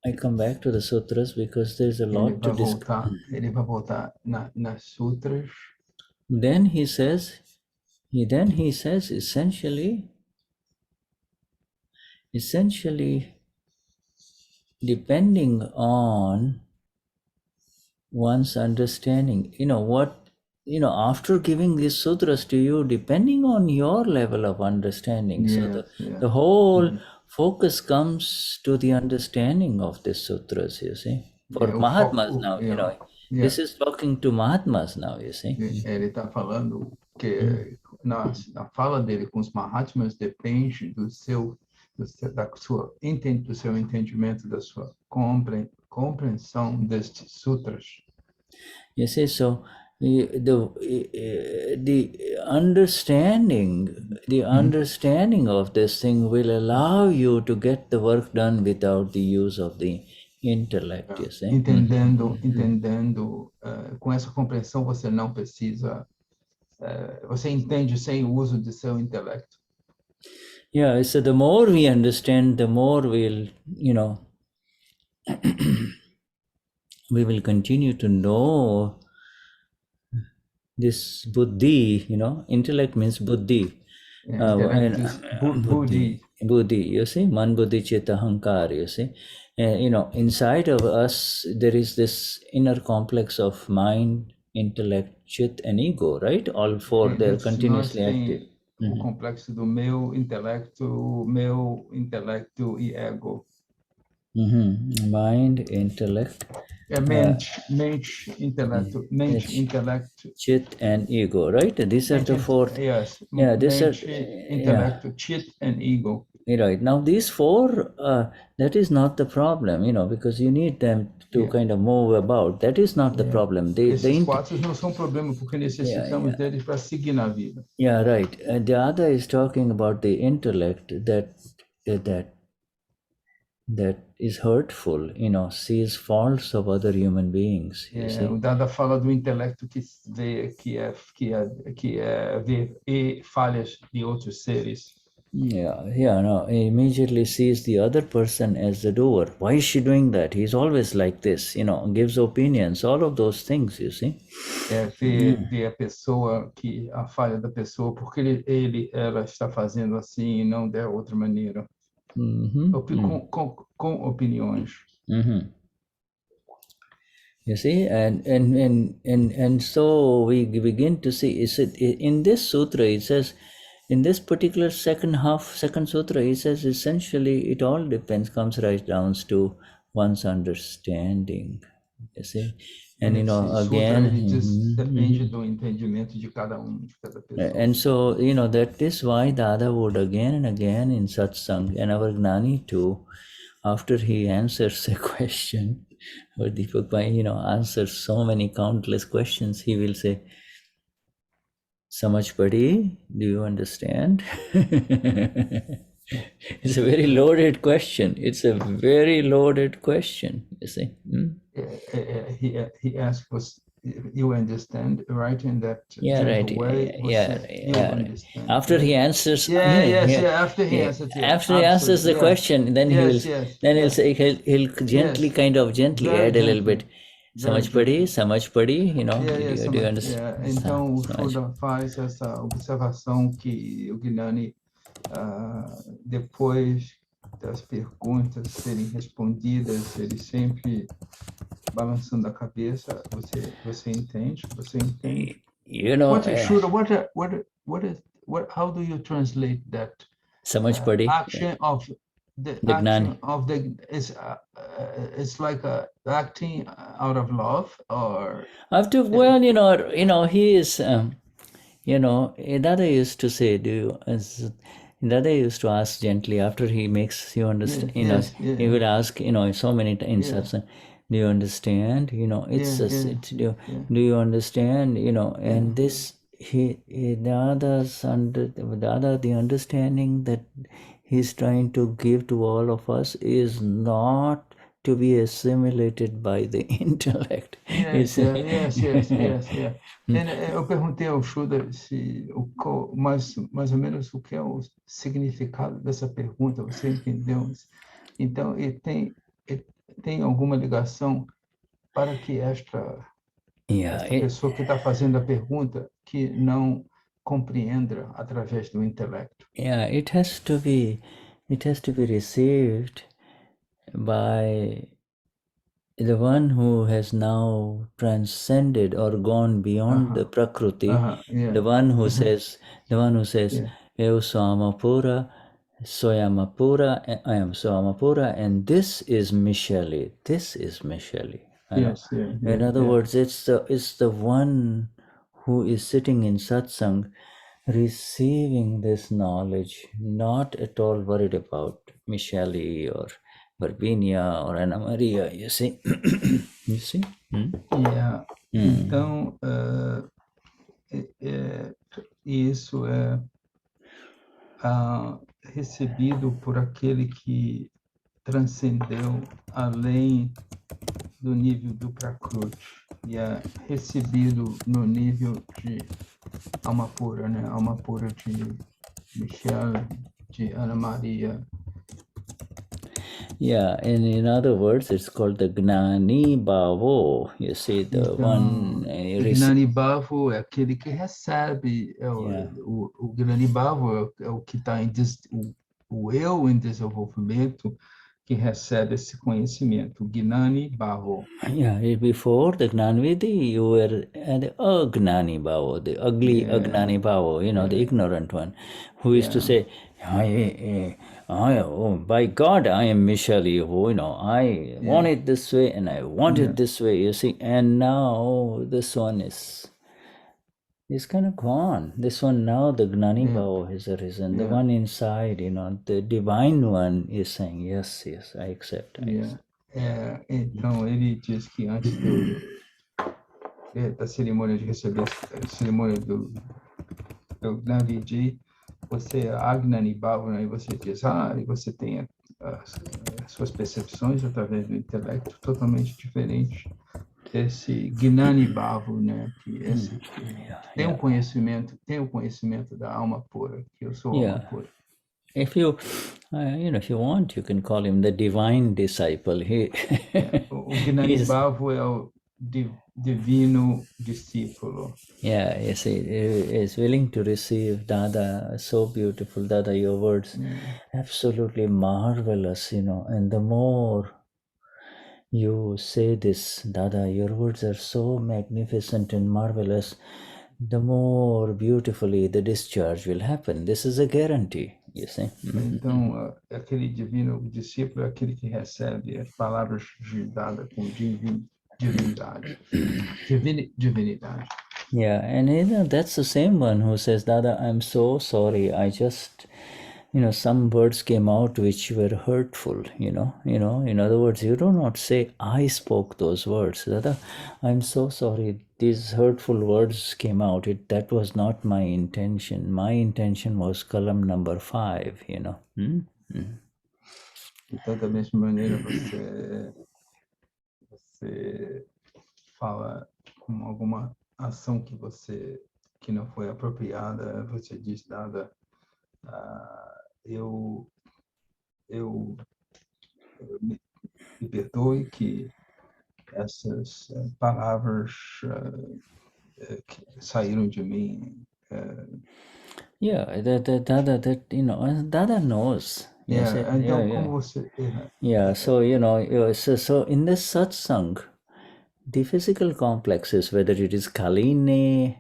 I come back to the sutras because there's a lot to discuss. Ele vai voltar nas sutras. Then he says essentially, depending on one's understanding, after giving these sutras to you, depending on your level of understanding, the whole focus comes to the understanding of these sutras, you see. For Mahatmas now, this is talking to Mahatmas now, you see. Ele está falando que na fala dele com os Mahatmas depende do seu entendimento, da sua compreensão destes sutras. You see, so the understanding of this thing will allow you to get the work done without the use of the intellect, you see. Entendendo, com essa compreensão você não precisa, você entende sem o uso de seu intelecto. Yeah, so the more we understand, the more we'll, we will continue to know this buddhi, intellect means buddhi. Buddhi, you see, man, buddhi, chitta, ahankar, you see. Inside of us, there is this inner complex of mind, intellect, chit, and ego, right? All four, they're continuously active. O complexo do meu intelecto e ego. Mind, intellect. Mente, intellect. Chit and ego, right? These are the four. Yes. Yeah, these are intellect, chit and ego. Right. Now these four, that is not the problem, because you need them to kind of move about. That is not the problem. Esses quatro não são problema porque necessitamos deles para seguir na vida. Yeah, right. The other is talking about the intellect that is hurtful, sees faults of other human beings. O Dada fala do intelecto que vê vê falhas de outros seres. He immediately sees the other person as the doer. Why is she doing that? He's always like this, gives opinions, all of those things, you see. Vê a pessoa, a falha da pessoa, porque ela está fazendo assim e não de outra maneira. Com opiniões. You see, and so we begin to see, in this sutra it says, in this particular second sutra, he says essentially it all comes right down to one's understanding. You see, and again, depende do entendimento de cada pessoa. And so that is why Dada would again and again in satsang, and our Gnani too, after he answers a question, or Deepak Bhai, answers so many countless questions, he will say, Samajh padi, do you understand? It's a very loaded question. You see. He asks us, you understand, right? In that way. Understand. After he answers. After he answers the question, then he'll say, he'll gently add a little bit. Samajh padi, do you understand? Então, o Shuddha faz essa observação que o Gnani, depois das perguntas serem respondidas, ele sempre balançando a cabeça. Você entende? How do you translate that? Samajh padi. Action of the action of it's like acting out of love, or after he is Dada used to say, Dada used to ask gently after he makes you understand. He will ask so many times. Do you understand? It's do you understand? And this the understanding that he's trying to give to all of us is not to be assimilated by the intellect. Yes. Eu perguntei ao Shuddha se mais ou menos o que é o significado dessa pergunta. Você entendeu? Então, tem alguma ligação para que esta pessoa que está fazendo a pergunta que não compreenda através do intelecto? It has to be received by the one who has now transcended or gone beyond the prakriti, the one who says, Eu Swamapura, Soyamapura, I am Swamapura, and this is Mishali. This is Mishali. In other words, it's the one who is sitting in satsang, receiving this knowledge, not at all worried about Mishali or Barbinia or Ana Maria, you see? You see? Então, isso é recebido por aquele que transcendeu além do nível do Prakriti e é recebido no nível de alma pura, né? Alma pura de Michelle, de Ana Maria. And in other words, it's called the Gnani Bhavo. You see, the one... Gnani Bhavo é aquele que recebe. O Gnani Bhavo é o que está o eu em desenvolvimento que recebe esse conhecimento. Gnani Bhavo. Before the Gnanvidi, you were the Agnani Bhavo, the ugly Agnani Bhavo, the ignorant one, who is to say, by God, I am Mishali, I want it this way and I want it this way, you see. And now this one is kind of gone. This one now, the Gnani Bhava has arisen. The one inside, the divine one is saying, yes, I accept. Então, ele diz que antes da cerimônia de receber, a cerimônia do Gnavidi, você é Agnani Bhavana, e você diz, e você tem as suas percepções através do intelecto totalmente diferente desse Gnani Bhava, né? Que esse tem o conhecimento da alma pura, que eu sou alma pura. If you want, you can call him the divine disciple. O Gnani Bhava é o divino discípulo. You see, is willing to receive Dada. So beautiful, Dada, your words. Absolutely marvelous, and the more you say this, Dada, your words are so magnificent and marvelous, the more beautifully the discharge will happen. This is a guarantee, you see. Então, aquele divino discípulo é aquele que recebe as palavras de Dada com divinidade. Divinidade. And that's the same one who says, Dada, I'm so sorry, I just, some words came out which were hurtful, in other words, you do not say, I spoke those words. Dada, I'm so sorry, these hurtful words came out. That was not my intention. My intention was column number 5, Então, da mesma maneira, você fala com alguma ação que não foi apropriada, você diz, Dada, eu me perdoe que essas palavras que saíram de mim. Dada knows. Então, como você... So in this satsang, the physical complexes, whether it is Kaline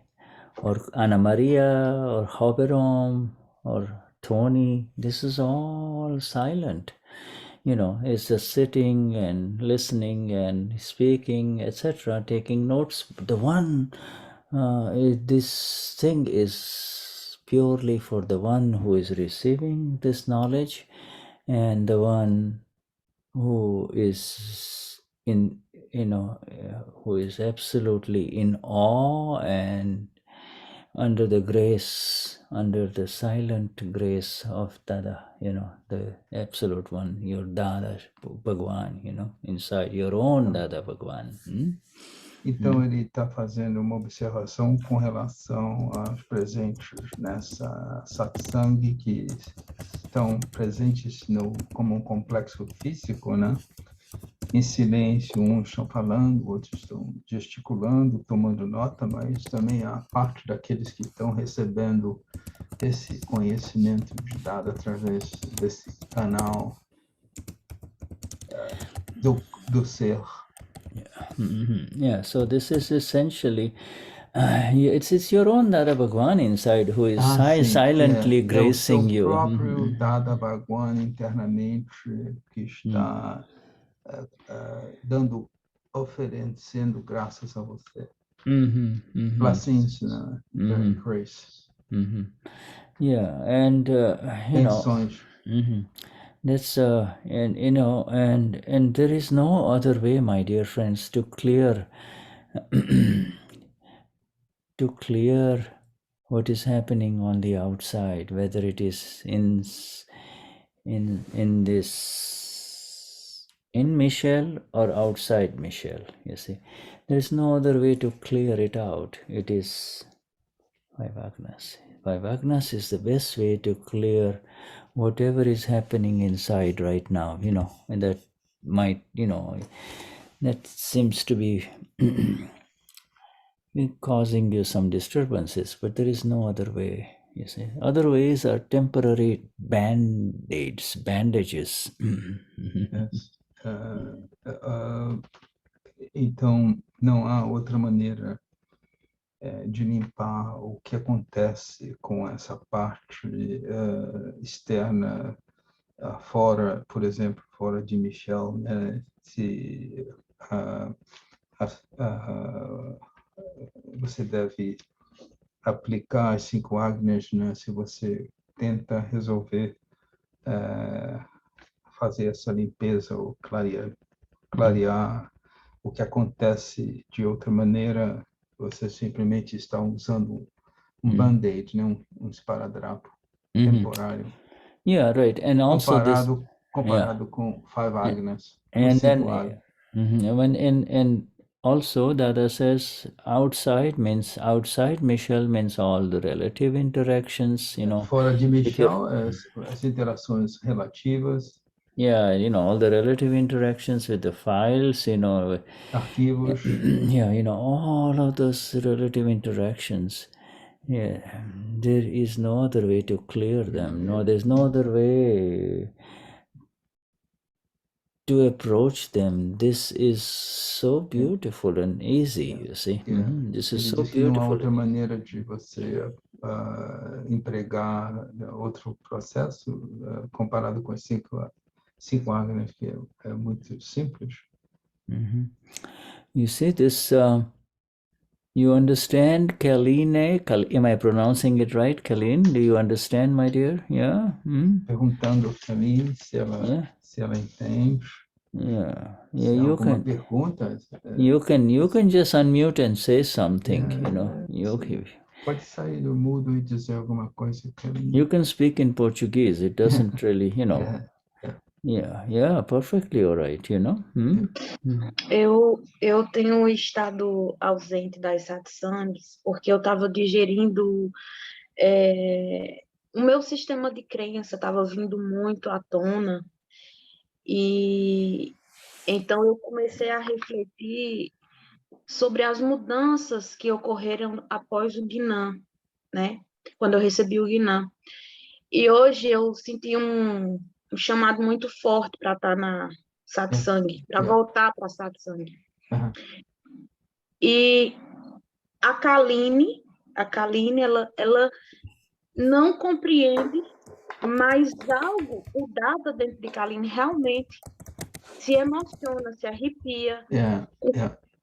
or Ana Maria or Hoberom or Tony, this is all silent. It's just sitting and listening and speaking, etc., taking notes. The one, this thing is purely for the one who is receiving this knowledge and the one who is who is absolutely in awe and under the grace, under the silent grace of Dada, the absolute one, your Dada Bhagwan, inside your own Dada Bhagwan. Então, ele está fazendo uma observação com relação aos presentes nessa satsang, que estão presentes como um complexo físico, né? Em silêncio, uns estão falando, outros estão gesticulando, tomando nota, mas também há parte daqueles que estão recebendo esse conhecimento dado através desse canal do ser. Yeah, so this is essentially, it's your own Dada Bhagwan inside who is silently gracing you. É o seu próprio Dada Bhagwan internamente que está oferecendo graças a você. Blessings, grace. Yeah, and Benções. That's and there is no other way, my dear friends, to clear what is happening on the outside, whether it is in Michelle or outside Michelle. You see, there is no other way to clear it out. It is five Agnas. Five Agnas is the best way to clear whatever is happening inside right now, and that might, that seems to be causing you some disturbances, but there is no other way, you see. Other ways are temporary bandages. Yes. Então, não há outra maneira de limpar o que acontece com essa parte externa, fora, por exemplo, fora de Michelle, né? Se você deve aplicar as 5 Agnas, né? Se você tenta resolver fazer essa limpeza ou clarear o que acontece de outra maneira, você simplesmente está usando band-aid, né? um esparadrapo temporário. Yeah, right. And also comparado com 5 Agnas. And then, and also Dada says outside means outside Michelle means all the relative interactions, Fora de Michelle, as interações relativas. Yeah, all the relative interactions with the files, arquivos. Yeah, all of those relative interactions. Yeah, there is no other way to clear them. No, there's no other way to approach them. This is so beautiful and easy, you see. This is so beautiful. Não há outra maneira de você empregar outro processo comparado com as 5 Agnas, que é muito simples. You see this, you understand Kaline? Am I pronouncing it right, Kaline? Do you understand, my dear? Yeah? Perguntando a Kaline se ela entende. Yeah, you can. Pergunta, you can just unmute and say something, Okay. Pode sair do mudo e dizer alguma coisa, Kaline. You can speak in Portuguese. It doesn't really, Yeah, perfectly all right, Eu tenho estado ausente das satsangs porque eu estava digerindo, o meu sistema de crença estava vindo muito à tona, e então eu comecei a refletir sobre as mudanças que ocorreram após o Gnani, né? Quando eu recebi o Gnani. E hoje eu senti um chamado muito forte para estar na satsang, para voltar para a satsang. E a Kaline, ela não compreende, mas algo, o Dada dentro de Kaline realmente se emociona, se arrepia.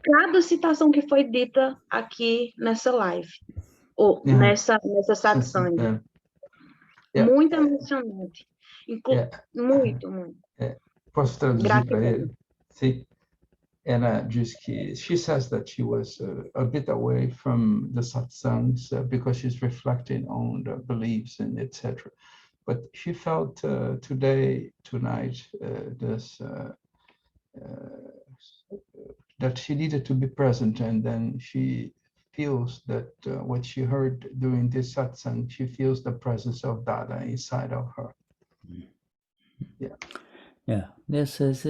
Cada citação que foi dita aqui nessa live, ou nessa satsang. Muito emocionante. Muito. Posso traduzir para ele? Sim. ela diz que, she says that she was a bit away from the satsangs because she's reflecting on the beliefs and etc. But she felt tonight, that she needed to be present, and then she feels that what she heard during this satsang, she feels the presence of Dada inside of her. Yeah, this is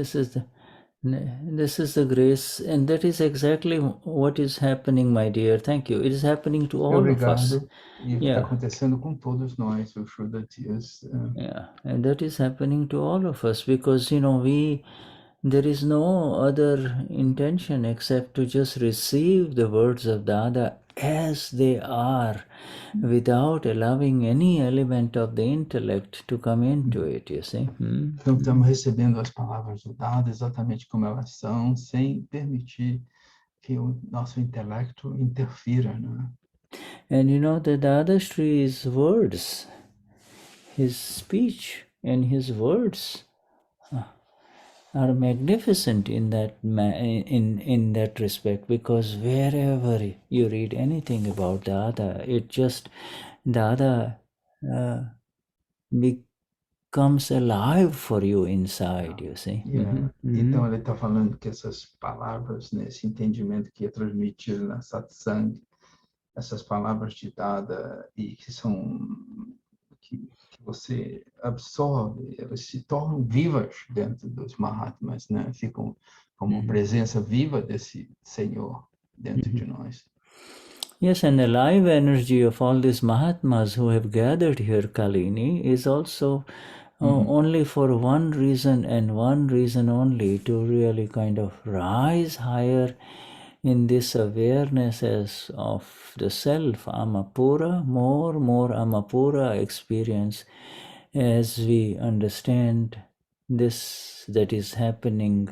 the grace, and that is exactly what is happening, my dear. Thank you. It is happening to all of us. Obrigado. E está acontecendo com todos nós, o Shuddha diz. Yeah, and that is happening to all of us because, there is no other intention except to just receive the words of Dada as they are, without allowing any element of the intellect to come into it, you see. Então, estamos recebendo as palavras do Dada exatamente como elas são, sem permitir que o nosso intelecto interfira, né? And the Dadashri's words, his speech and his words are magnificent in that in that respect, because wherever you read anything about Dada, Dada becomes alive for you inside, you see. Yeah. Então ele está falando que essas palavras, né, esse entendimento que é transmitido na satsang, essas palavras de Dada e que são que você absorve, elas se tornam vivas dentro dos Mahatmas, né? Ficam como presença viva desse Senhor dentro de nós. Yes, and the live energy of all these Mahatmas who have gathered here, Kalini, is also only for one reason and one reason only, to really kind of rise higher in this awareness of the self, Amapura, more Amapura experience, as we understand this that is happening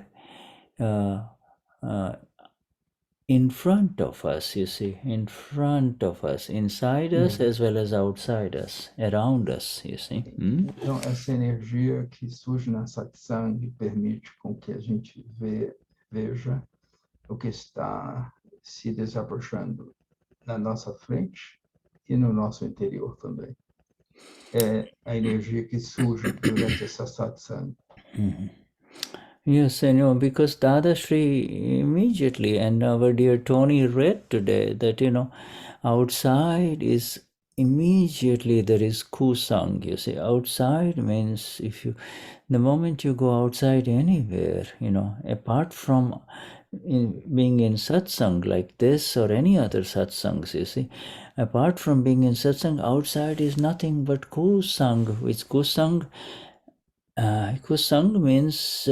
in front of us, you see, in front of us, inside us as well as outside us, around us, you see. Então, essa energia que surge na satsang permite com que a gente veja o que está se desabrochando na nossa frente e no nosso interior também. É a energia que surge durante essa satsang. Yes, because Dadashri immediately, and our dear Tony read today that, outside is immediately there is kusang, you see. Outside means the moment you go outside anywhere, apart from being in satsang like this or any other satsangs, you see, apart from being in satsang, outside is nothing but kusang, which kusang means,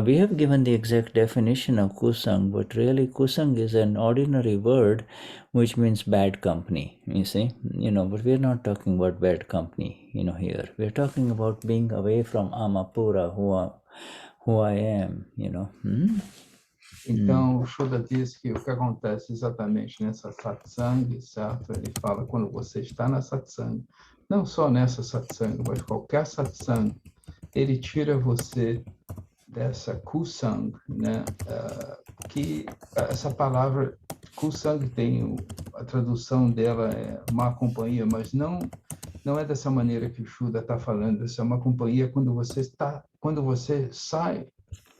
we have given the exact definition of kusang, but really kusang is an ordinary word which means bad company, you see, but we're not talking about bad company, here. We're talking about being away from Amapura, who I am, Então, o Shuddha diz que o que acontece exatamente nessa satsang, certo? Ele fala, quando você está na satsang, não só nessa satsang, mas qualquer satsang, ele tira você dessa kusang, né? Que essa palavra kusang tem, a tradução dela é má companhia, mas não é dessa maneira que o Shuddha está falando. Essa é uma companhia quando você sai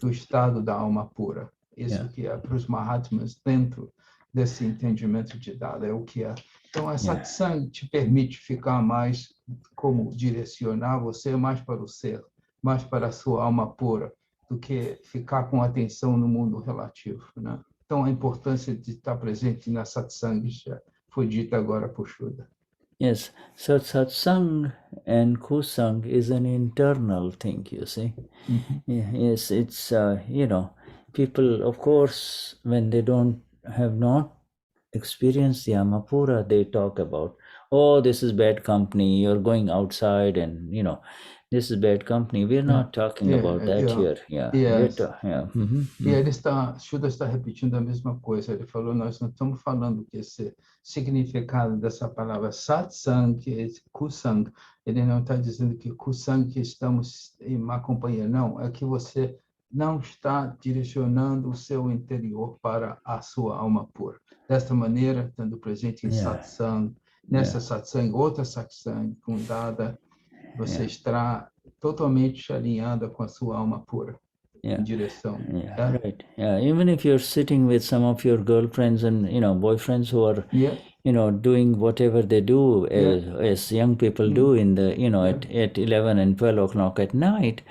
do estado da alma pura. Isso que é para os Mahatmas dentro desse entendimento de Dada, é o que é. Então, a satsang te permite ficar mais, como direcionar você mais para o ser, mais para a sua alma pura, do que ficar com atenção no mundo relativo, né? Então, a importância de estar presente na satsang já foi dita agora por Shuddha. Yes, so satsang and kusang is an internal thing, you see. Yes, it's, people, of course, when they have not experienced the Amapura, they talk about, oh, this is bad company, you're going outside and, this is bad company. We're not talking about that here. Yes. E ele Shuddha está repetindo a mesma coisa. Ele falou, nós não estamos falando que esse significado dessa palavra satsang, que é kusang, ele não está dizendo que kusang que estamos em má companhia, não. É que você não está direcionando o seu interior para a sua alma pura. Desta maneira, estando presente em satsang, nessa satsang, outra satsang fundada, você está totalmente alinhada com a sua alma pura, em direção. Right. Even if you're sitting with some of your girlfriends and boyfriends who are doing whatever they do as young people do in the at 11 and 12 o'clock at night,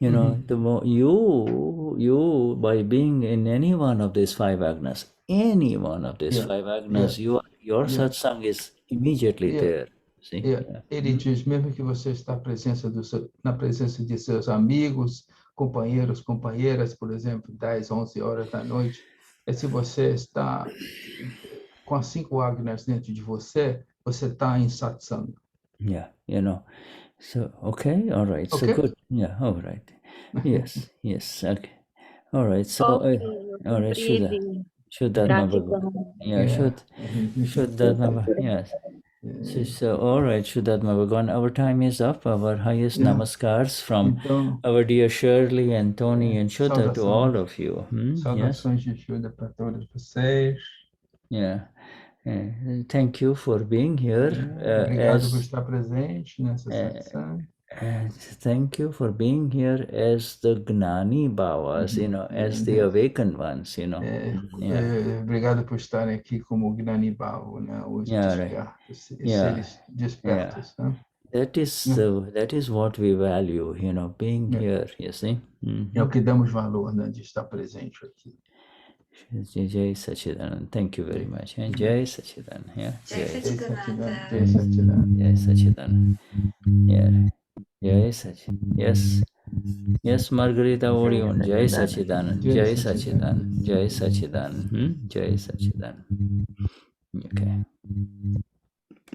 the more you by being in any one of these five Agnas, your satsang is immediately there. See? Ele diz, mesmo que você está na presença de seus amigos, companheiros, companheiras, por exemplo, 10, 11 horas da noite, se você está com as 5 Agnas dentro de você, você está em satsang. So, okay, all right. Okay. So good. Yeah, all right. Yes, yes, okay. All right, so, all right, Shuddha Bhagavan. Shuddha Bhagavan, yes. So, all right, Shuddha Bhagavan, our time is up. Our highest namaskars from our dear Schirley and Tony and Shuddha to all of you. Saudações de Shuddha para todos vocês. Thank you for being here. Obrigado por estar presente nessa satsang. Thank you for being here as the Gnani Bhavas, as the awakened ones, Obrigado por estarem aqui como Gnani Bhava, os despertos, seres despertos. That is what we value, being here, you see. É o que damos valor, de estar presente aqui. Jai Sachidanand, thank you very much. And Jai Sachidanand, Jai Sachidanand. Jai Sachidanand. Jai Sachidanand. Jai Sachidanand. Yes, Margarita Orion. Jai Sachidanand. Jai Sachidanand. Jai Sachidanand. Jai Sachidanand. Okay.